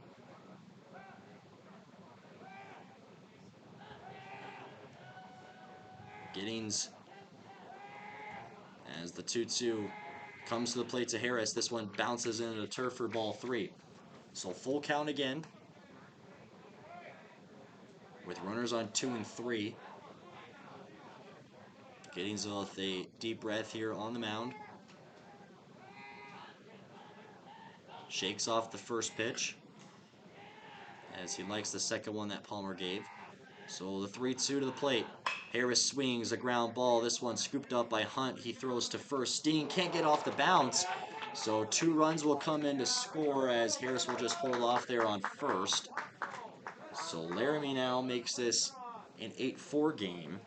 Giddings as the 2-2 comes to the plate to Harris. This one bounces into the turf for ball 3. So full count again with runners on 2 and 3. Giddings with a deep breath here on the mound. Shakes off the first pitch as he likes the second one that Palmer gave. So the 3-2 to the plate. Harris swings a ground ball. This one scooped up by Hunt. He throws to first. Steen can't get off the bounce. So 2 runs will come in to score as Harris will just hold off there on first. So Laramie now makes this an 8-4 game.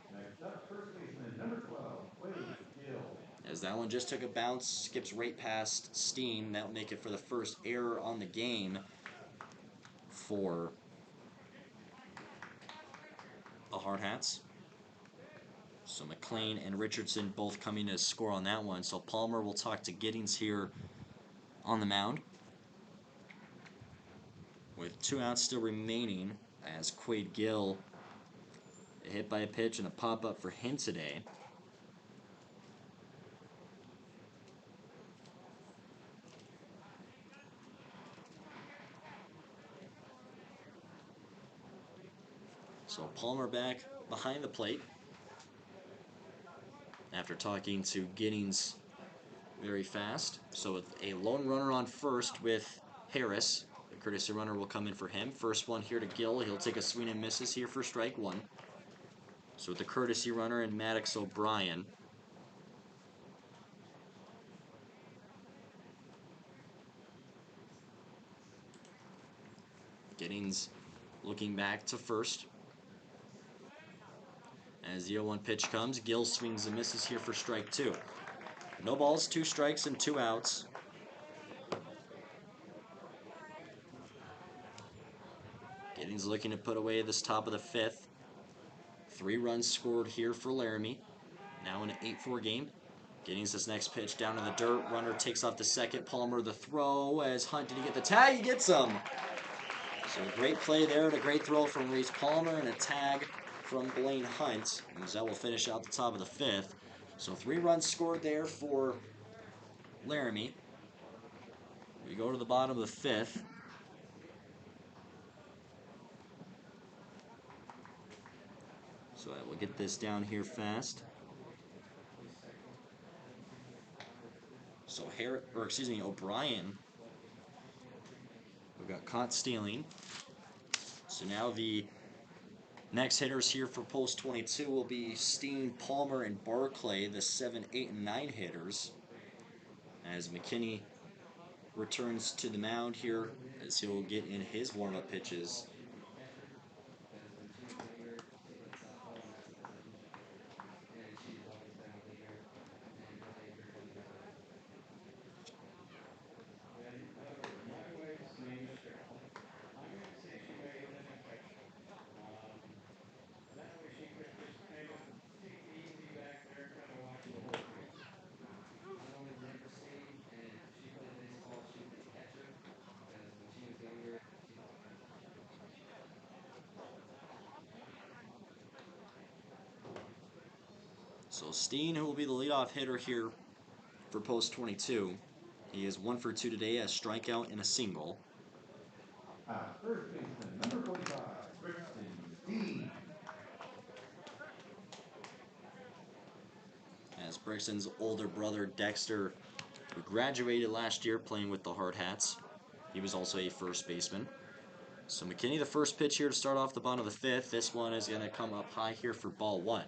As that one just took a bounce, skips right past Steen. That'll make it for the first error on the game for the Hardhats. So McLean and Richardson both coming to score on that one. So Palmer will talk to Giddings here on the mound. With 2 outs still remaining as Quade Gill hit by a pitch and a pop-up for him today. So Palmer back behind the plate after talking to Giddings very fast. So with a lone runner on first with Harris, the courtesy runner will come in for him. First one here to Gill. He'll take a swing and misses here for strike 1. So with the courtesy runner and Maddox O'Brien. Giddings looking back to first. As the 0-1 pitch comes, Gill swings and misses here for strike 2. No balls, 2 strikes, and 2 outs. Giddings looking to put away this top of the 5th. 3 runs scored here for Laramie. Now in an 8-4 game. Giddings this next pitch down to the dirt. Runner takes off the second. Palmer the throw as Hunt, did he get the tag? He gets him. So a great play there and a great throw from Reese Palmer and a tag from Blaine Hunt. And that will finish out the top of the 5th. So 3 runs scored there for Laramie. We go to the bottom of the 5th. So I will get this down here fast. So O'Brien, we got caught stealing. So now the next hitters here for post 22 will be Steen, Palmer, and Barclay, the 7, 8, and 9 hitters. As McKinney returns to the mound here, as he'll get in his warm-up pitches. So Steen, who will be the leadoff hitter here for post 22. He is 1 for 2 today, a strikeout and a single.
First baseman, number 45, Brixton Steen.
As Brixton's older brother Dexter, who graduated last year playing with the Hardhats, he was also a first baseman. So McKinney, the first pitch here to start off the bottom of the 5th. This one is going to come up high here for ball 1.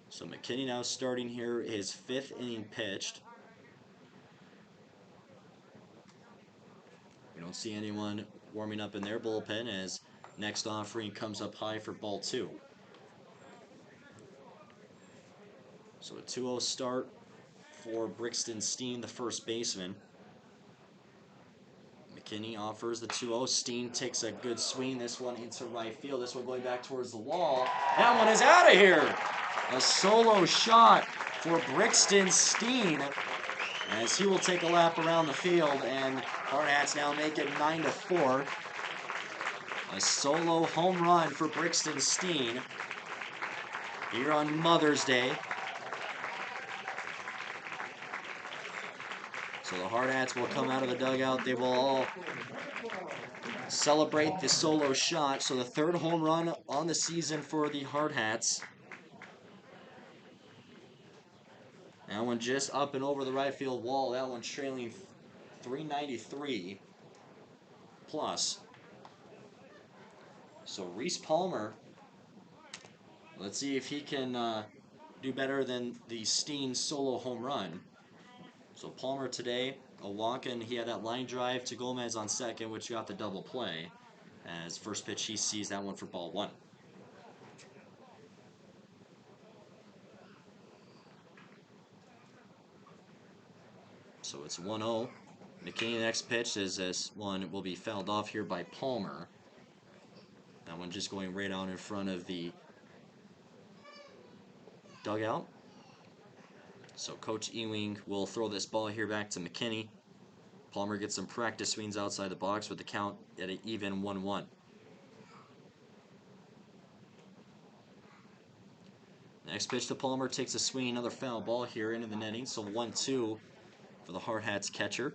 So McKinney now starting here his 5th inning pitched. We don't see anyone warming up in their bullpen as next offering comes up high for ball 2. So a 2-0 start for Brixton Steen, the first baseman. McKinney offers the 2-0. Steen takes a good swing. This one into right field. This one going back towards the wall. That one is out of here. A solo shot for Brixton Steen, as he will take a lap around the field, and Hardhats now make it 9-4. A solo home run for Brixton Steen here on Mother's Day. So the Hardhats will come out of the dugout. They will all celebrate the solo shot. So the third home run on the season for the Hardhats. That one just up and over the right field wall. That one trailing 393 plus. So Reese Palmer, let's see if he can do better than the Steen solo home run. So Palmer today, a walk, and he had that line drive to Gomez on second, which got the double play. As first pitch, he sees that one for ball 1. So it's 1-0. McKinney, the next pitch, as this one will be fouled off here by Palmer. That one just going right out in front of the dugout. So Coach Ewing will throw this ball here back to McKinney. Palmer gets some practice swings outside the box with the count at an even 1-1. Next pitch to Palmer, takes a swing, another foul ball here into the netting. So 1-2 for the Hardhats catcher.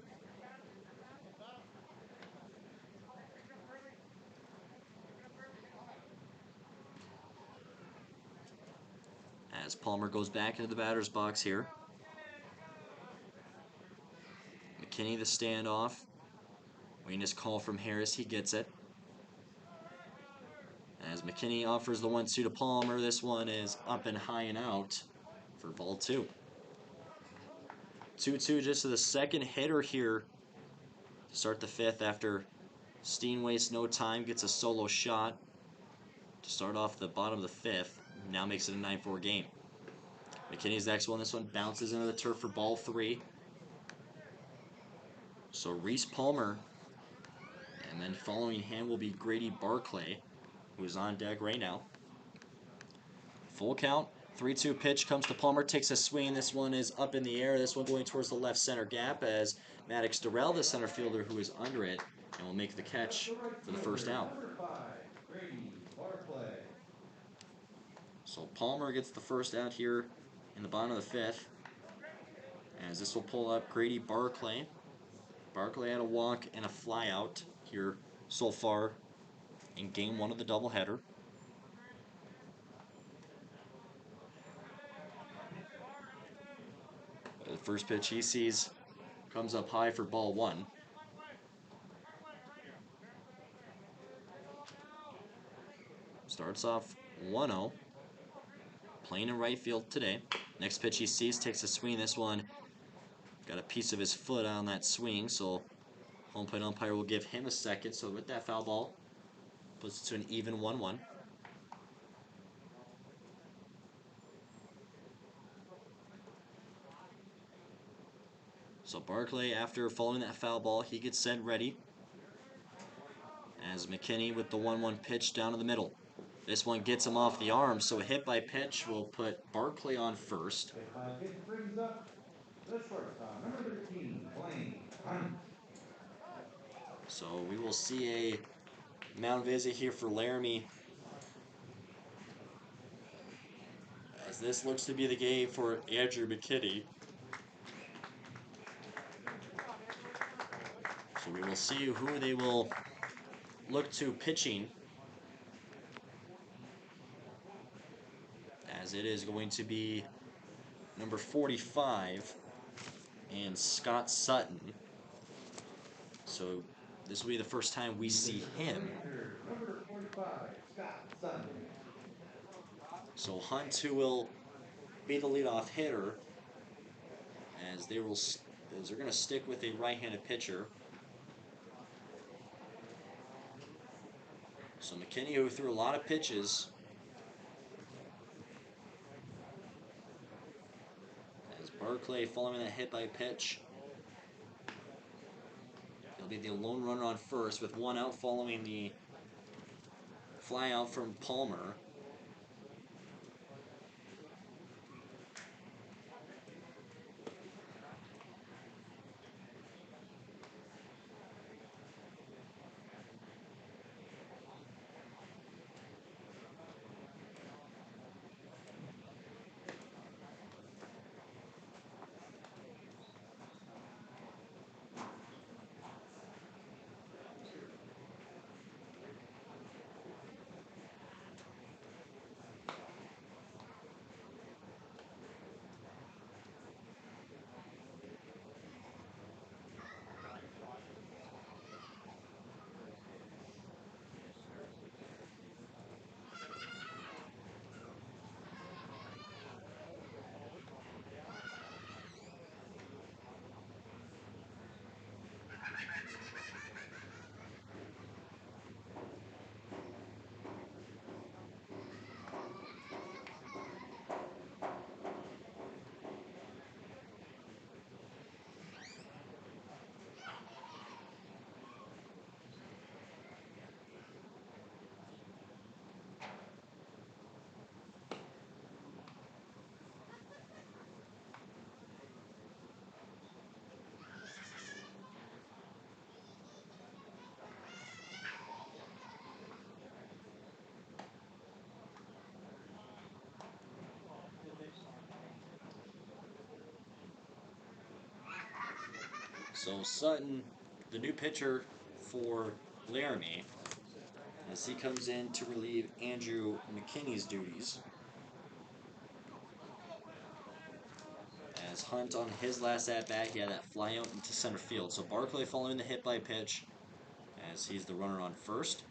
As Palmer goes back into the batter's box here. McKinney the standoff. Waiting his call from Harris, he gets it. As McKinney offers the 1-2 to Palmer, this one is up and high and out for ball 2. 2-2 just to the second hitter here to start the 5th after Steen wastes no time, gets a solo shot to start off the bottom of the 5th. Now makes it a 9-4 game. McKinney's next one. This one bounces into the turf for ball 3. So Reese Palmer, and then following him will be Grady Barclay, who is on deck right now. Full count. 3-2 pitch comes to Palmer, takes a swing. This one is up in the air. This one going towards the left center gap as Maddox Durrell, the center fielder who is under it, and will make the catch for the first out. So Palmer gets the first out here in the bottom of the 5th, as this will pull up Grady Barclay. Barclay had a walk and a fly out here so far in game 1 of the doubleheader. The first pitch he sees comes up high for ball 1. Starts off 1-0. Playing in right field today. Next pitch he sees, takes a swing. This one got a piece of his foot on that swing, so home plate umpire will give him a second. So with that foul ball, puts it to an even 1-1. So Barclay, after following that foul ball, he gets set ready. As McKinney with the 1-1 pitch down to the middle. This one gets him off the arm, so a hit by pitch will put Barclay on first.
Brings up the shortstop, number 13, Blaine Hunt.
So we will see a mound visit here for Laramie, as this looks to be the game for Andrew McKinney. So we will see who they will look to pitching, as it is going to be number 45 and Scott Sutton. So this will be the first time we see him.
Number 45, Scott Sutton.
So Hunt, who will be the leadoff hitter, as they're going to stick with a right-handed pitcher. So McKinney, who threw a lot of pitches, as Barclay following that hit by pitch. He'll be the lone runner on first with one out following the fly out from Palmer. So Sutton, the new pitcher for Laramie, as he comes in to relieve Andrew McKinney's duties. As Hunt on his last at-bat, he had that fly out into center field. So Barclay following the hit by pitch as he's the runner on first.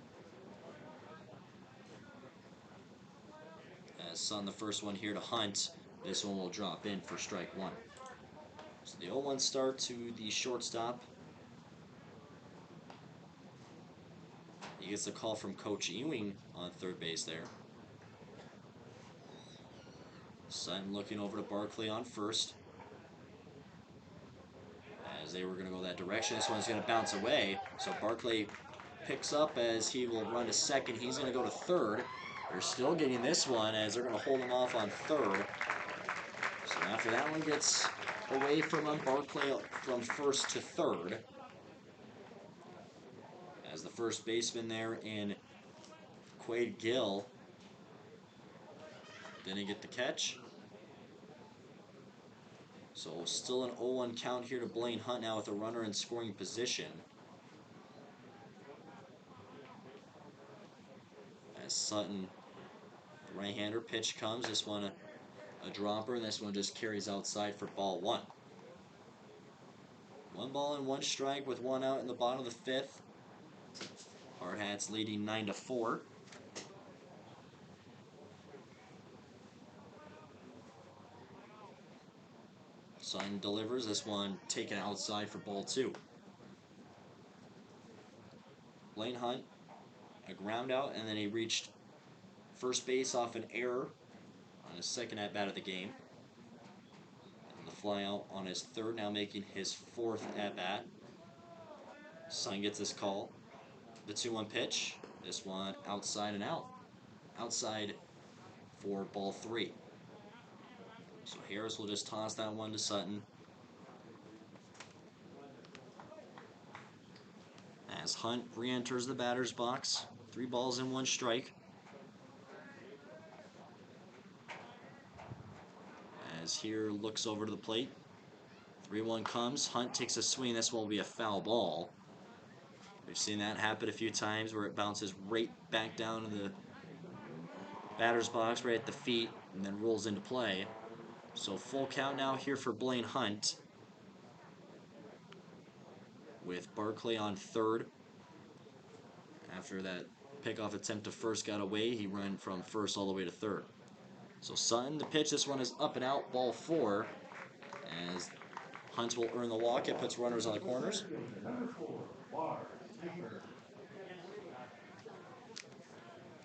As Sutton, the first one here to Hunt. This one will drop in for strike one. So the 0-1 start to the shortstop. He gets a call from Coach Ewing on third base there. Sutton looking over to Barclay on first. As they were going to go that direction, this one's going to bounce away. So Barclay picks up as he will run to second. He's going to go to third. They're still getting this one as they're going to hold him off on third. So after that one gets away from him, Barclay from first to third. As the first baseman there in Quade Gill didn't get the catch. So still an 0-1 count here to Blaine Hunt now with a runner in scoring position. As Sutton, the right-hander pitch comes. This one a dropper, and this one just carries outside for ball one. 1 ball and 1 strike with 1 out in the bottom of the fifth. Hardhats leading 9-4. Sutton delivers. This one taken outside for ball two. Blaine Hunt, a ground out, and then he reached first base off an error on his second at-bat of the game. And the fly out on his third, now making his fourth at-bat. Sutton gets this call. The 2-1 pitch. This one outside and out. Outside for ball three. So Harris will just toss that one to Sutton. As Hunt re-enters the batter's box. 3 balls and 1 strike. As here looks over to the plate. 3-1 comes. Hunt takes a swing. This one will be a foul ball. We've seen that happen a few times where it bounces right back down to the batter's box, right at the feet, and then rolls into play. So full count now here for Blaine Hunt. With Barclay on third. After that pickoff attempt to first got away, he ran from first all the way to third. So Sutton, the pitch, this one is up and out, ball 4. As Hunt will earn the walk, it puts runners on the corners.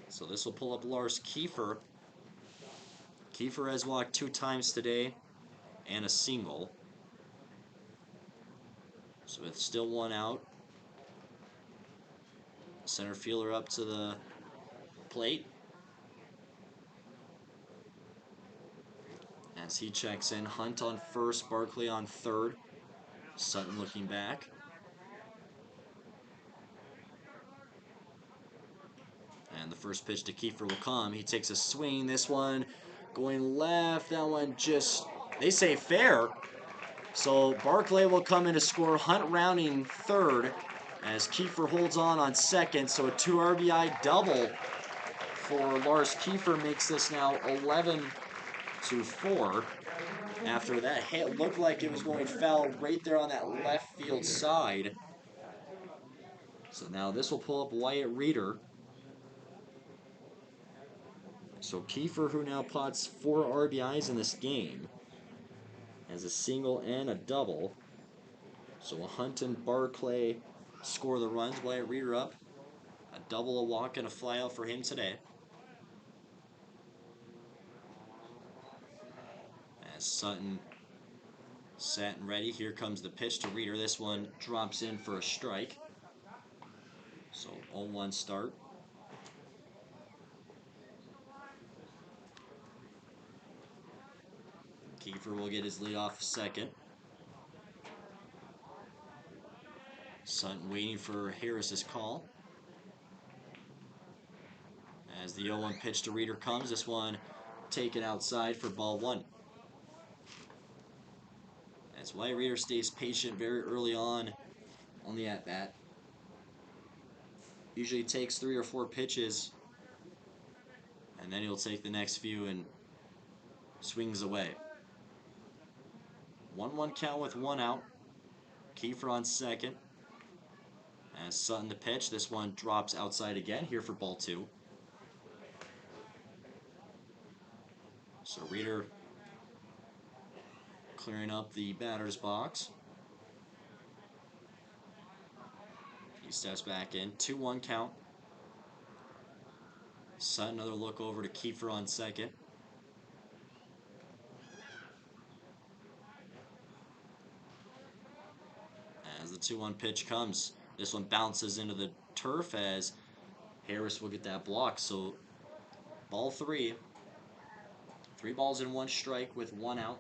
So this will pull up Lars Kiefer. Kiefer has walked 2 times today and a single. So it's still 1 out. Center fielder up to the plate. As he checks in, Hunt on first, Barkley on third. Sutton looking back. And the first pitch to Kiefer will come. He takes a swing. This one going left. That one just, they say fair. So Barkley will come in to score. Hunt rounding third as Kiefer holds on second. So a 2 RBI double for Lars Kiefer makes this now 11-4. After that hit looked like it was going foul right there on that left field side. So now this will pull up Wyatt Reeder. So Kiefer, who now pots 4 RBIs in this game, has a single and a double. So a Hunt and Barclay score the runs. Wyatt Reeder up. A double, a walk, and a flyout for him today. As Sutton set and ready, here comes the pitch to Reeder. This one drops in for a strike. So 0-1 start. Kiefer will get his lead off second. Sutton waiting for Harris's call. As the 0-1 pitch to Reeder comes, this one taken outside for ball 1. As Wyatt Reeder stays patient very early on the at-bat. Usually takes 3 or 4 pitches, and then he'll take the next few and swings away. 1-1 count with 1 out. Kiefer on second. As Sutton the pitch, this one drops outside again here for ball 2. So Reeder clearing up the batter's box. He steps back in. 2-1 count. Sutton another look over to Kiefer on second. As the 2-1 pitch comes, this one bounces into the turf as Harris will get that block. So ball 3. 3 balls and 1 strike with 1 out.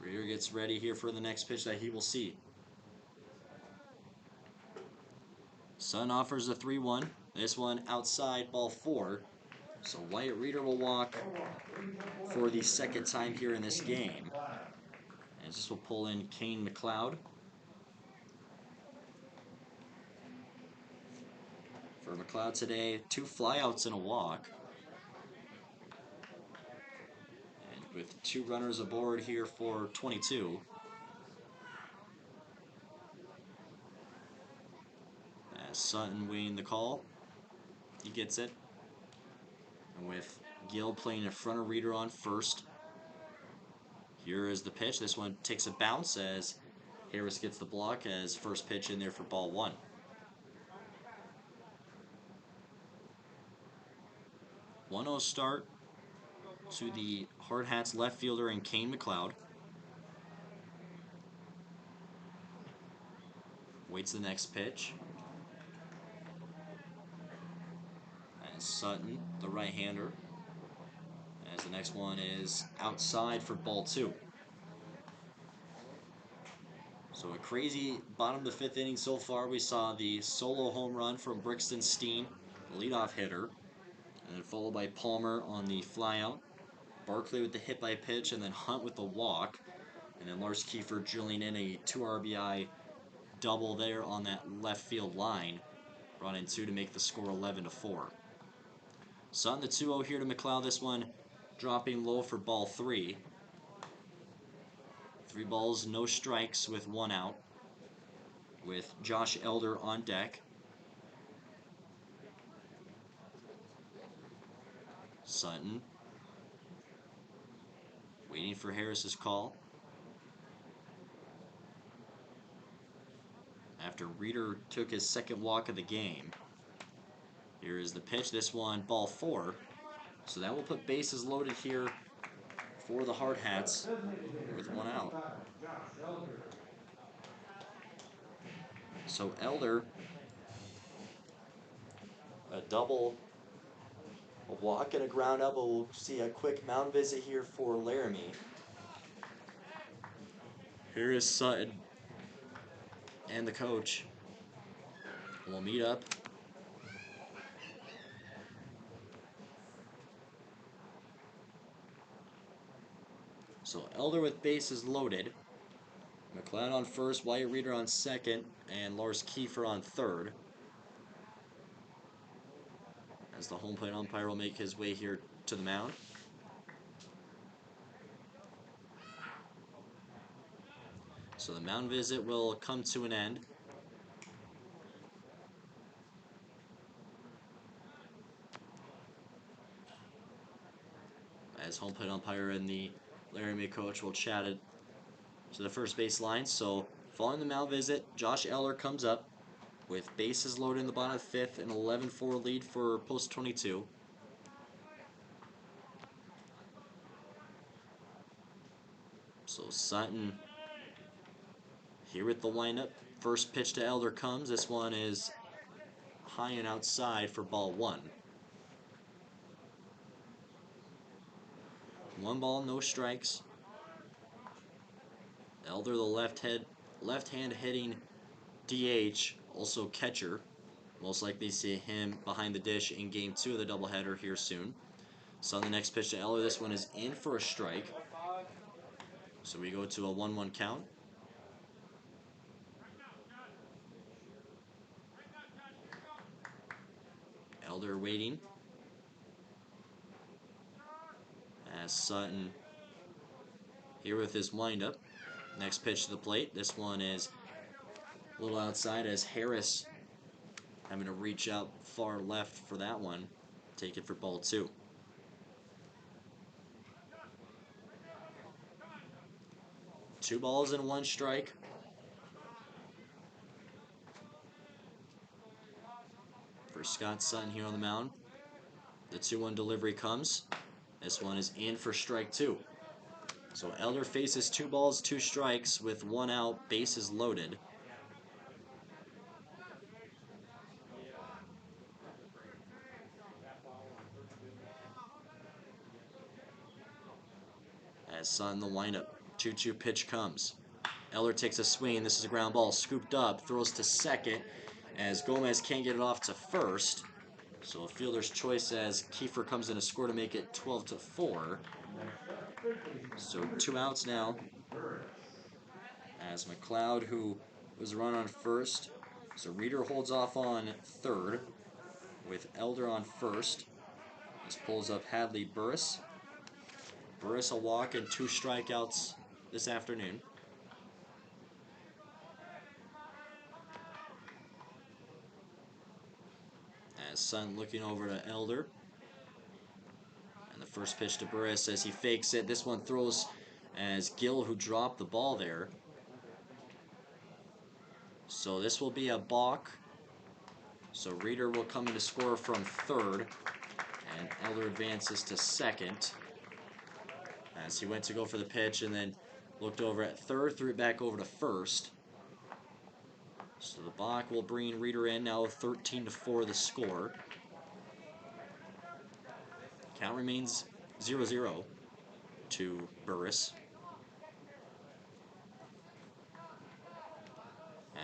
Reeder gets ready here for the next pitch that he will see. Sutton offers a 3-1. This one outside, ball 4. So Wyatt Reeder will walk for the second time here in this game. And this will pull in Kane McLeod. For McLeod today, 2 flyouts and a walk. And with 2 runners aboard here for 22. As Sutton waiting the call. He gets it. And with Gill playing in front of Reeder on first. Here is the pitch. This one takes a bounce as Harris gets the block as first pitch in there for ball 1. 1-0 start to the Hardhats left fielder and Kane McLeod. Waits the next pitch. As Sutton, the right-hander. As the next one is outside for ball 2. So a crazy bottom of the 5th inning so far. We saw the solo home run from Brixton Steen, the leadoff hitter. And then followed by Palmer on the flyout. Barkley with the hit by pitch, and then Hunt with the walk. And then Lars Kiefer drilling in a 2 RBI double there on that left field line. Brought in 2 to make the score 11-4. Sutton the 2-0 here to McLeod. This one dropping low for ball 3. 3 balls, no strikes with 1 out. With Josh Elder on deck. Sutton waiting for Harris's call. After Reeder took his second walk of the game. Here is the pitch. This one, ball 4. So that will put bases loaded here for the Hardhats with 1 out. So Elder, a double, a walk and a ground out, but we'll see a quick mound visit here for Laramie. Here is Sutton and the coach. We'll meet up. So Elder with bases loaded. McLeod on first, Wyatt Reeder on second, and Lars Kiefer on third. As the home plate umpire will make his way here to the mound. So the mound visit will come to an end. As home plate umpire and the Laramie coach will chat it to the first base line. So following the mound visit, Josh Eller comes up with bases loaded in the bottom of the 5th, an 11-4 lead for post 22. So Sutton here with the lineup. First pitch to Elder comes. This one is high and outside for ball 1. 1 ball, no strikes. Elder, the left-hand hitting DH, also catcher. Most likely see him behind the dish in game 2 of the doubleheader here soon. So on the next pitch to Elder, this one is in for a strike. So we go to a 1-1 count. Elder waiting. As Sutton here with his windup. Next pitch to the plate. This one is a little outside as Harris having to reach out far left for that one. Take it for ball 2. Two balls and 1 strike. For Scott Sutton here on the mound. The 2-1 delivery comes. This one is in for strike 2. So Elder faces 2 balls, 2 strikes with 1 out, bases loaded. As Sutton the windup, 2-2 pitch comes. Elder takes a swing. This is a ground ball, scooped up, throws to second as Gomez can't get it off to first. So a fielder's choice as Kiefer comes in to score to make it 12-4. So 2 outs now. As McLeod, who was run on first. So Reeder holds off on third with Elder on first. This pulls up Hadley Burris. Burris a walk and 2 strikeouts this afternoon. As Sutton looking over to Elder. And the first pitch to Burris as he fakes it. This one throws as Gill, who dropped the ball there. So this will be a balk. So Reeder will come in to score from third. And Elder advances to second. As he went to go for the pitch and then looked over at third, threw it back over to first. So the balk will bring Reeder in, now 13-4 the score. Count remains 0-0 to Burris.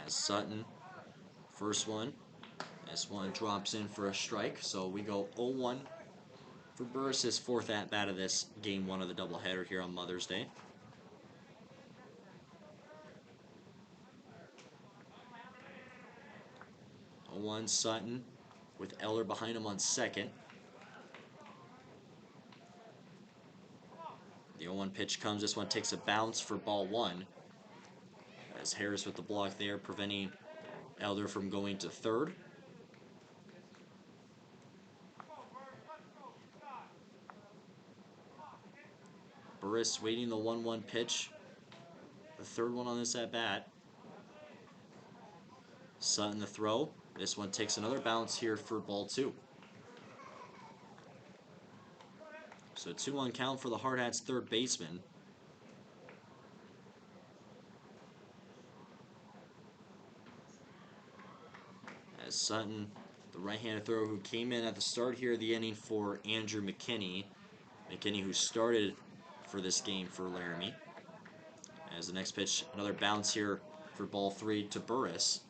As Sutton, first one. This one drops in for a strike, so we go 0-1 for Burris' 4th at-bat of this game 1 of the doubleheader here on Mother's Day. One Sutton with Eller behind him on second. The 0-1 pitch comes. This one takes a bounce for ball 1. As Harris with the block there, preventing Elder from going to third. Burris waiting the 1-1 pitch. The 3rd one on this at-bat. Sutton the throw. This one takes another bounce here for ball 2. So 2-1 count for the Hardhats third baseman. As Sutton, the right-handed thrower who came in at the start here of the inning for Andrew McKinney. McKinney who started for this game for Laramie. As the next pitch, another bounce here for ball 3 to Burris.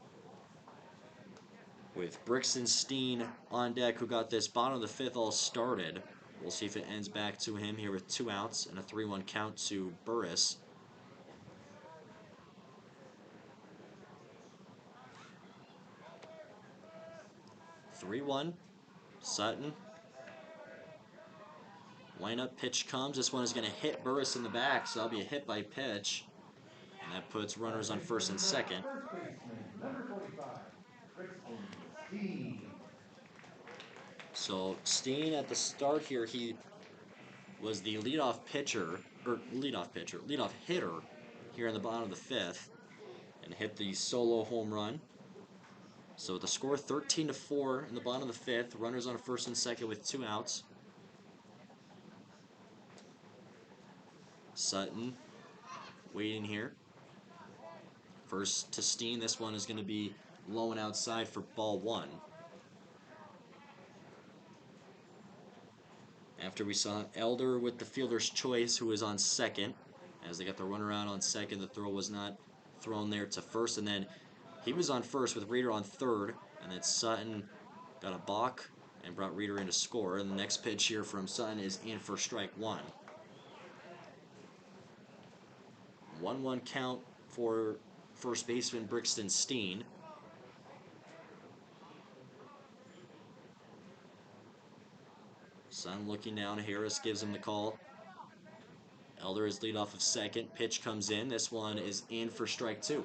With Brixton Steen on deck, who got this bottom of the 5th all started. We'll see if it ends back to him here with 2 outs and a 3-1 count to Burris. (3-1), Sutton. Lineup pitch comes. This one is going to hit Burris in the back, so that'll be a hit by pitch. And that puts runners on first and second. So Steen at the start here, he was the leadoff hitter here in the bottom of the 5th, and hit the solo home run. So the score 13-4 in the bottom of the 5th. Runners on first and second with 2 outs. Sutton waiting here. First to Steen. This one is going to be low and outside for ball 1. After we saw Elder with the fielder's choice, who was on second. As they got the runner out on second, the throw was not thrown there to first. And then he was on first with Reeder on third. And then Sutton got a balk and brought Reeder in to score. And the next pitch here from Sutton is in for strike 1. 1-1 count for first baseman Brixton Steen. Sutton looking down. Harris gives him the call. Elder is lead off of second. Pitch comes in. This one is in for strike 2.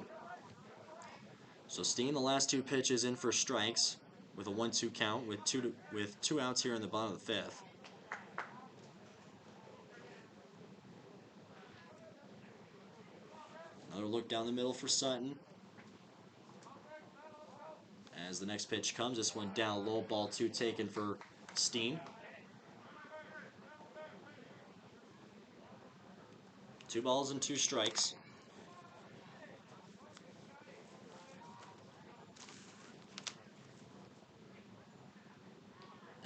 So Steen, the last 2 pitches in for strikes with a 1-2 count with two outs here in the bottom of the 5th. Another look down the middle for Sutton. As the next pitch comes, this one down low, ball 2 taken for Steen. 2 balls and 2 strikes.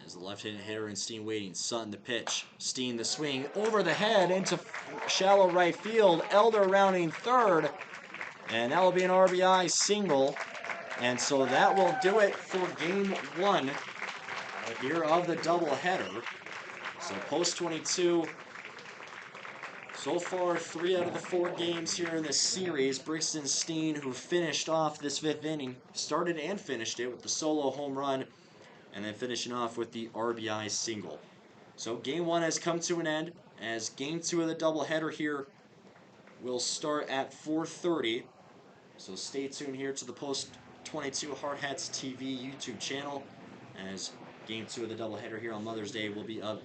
As the left-handed hitter and Steen waiting. Sutton the pitch. Steen the swing over the head into shallow right field. Elder rounding third. And that will be an RBI single. And so that will do it for game 1 here of the doubleheader. So post 22. So far, 3 out of the 4 games here in this series. Brixton Steen, who finished off this 5th inning, started and finished it with the solo home run, and then finishing off with the RBI single. So game 1 has come to an end, as game 2 of the doubleheader here will start at 4:30. So stay tuned here to the Post 22 Hardhats TV YouTube channel, as game 2 of the doubleheader here on Mother's Day will be up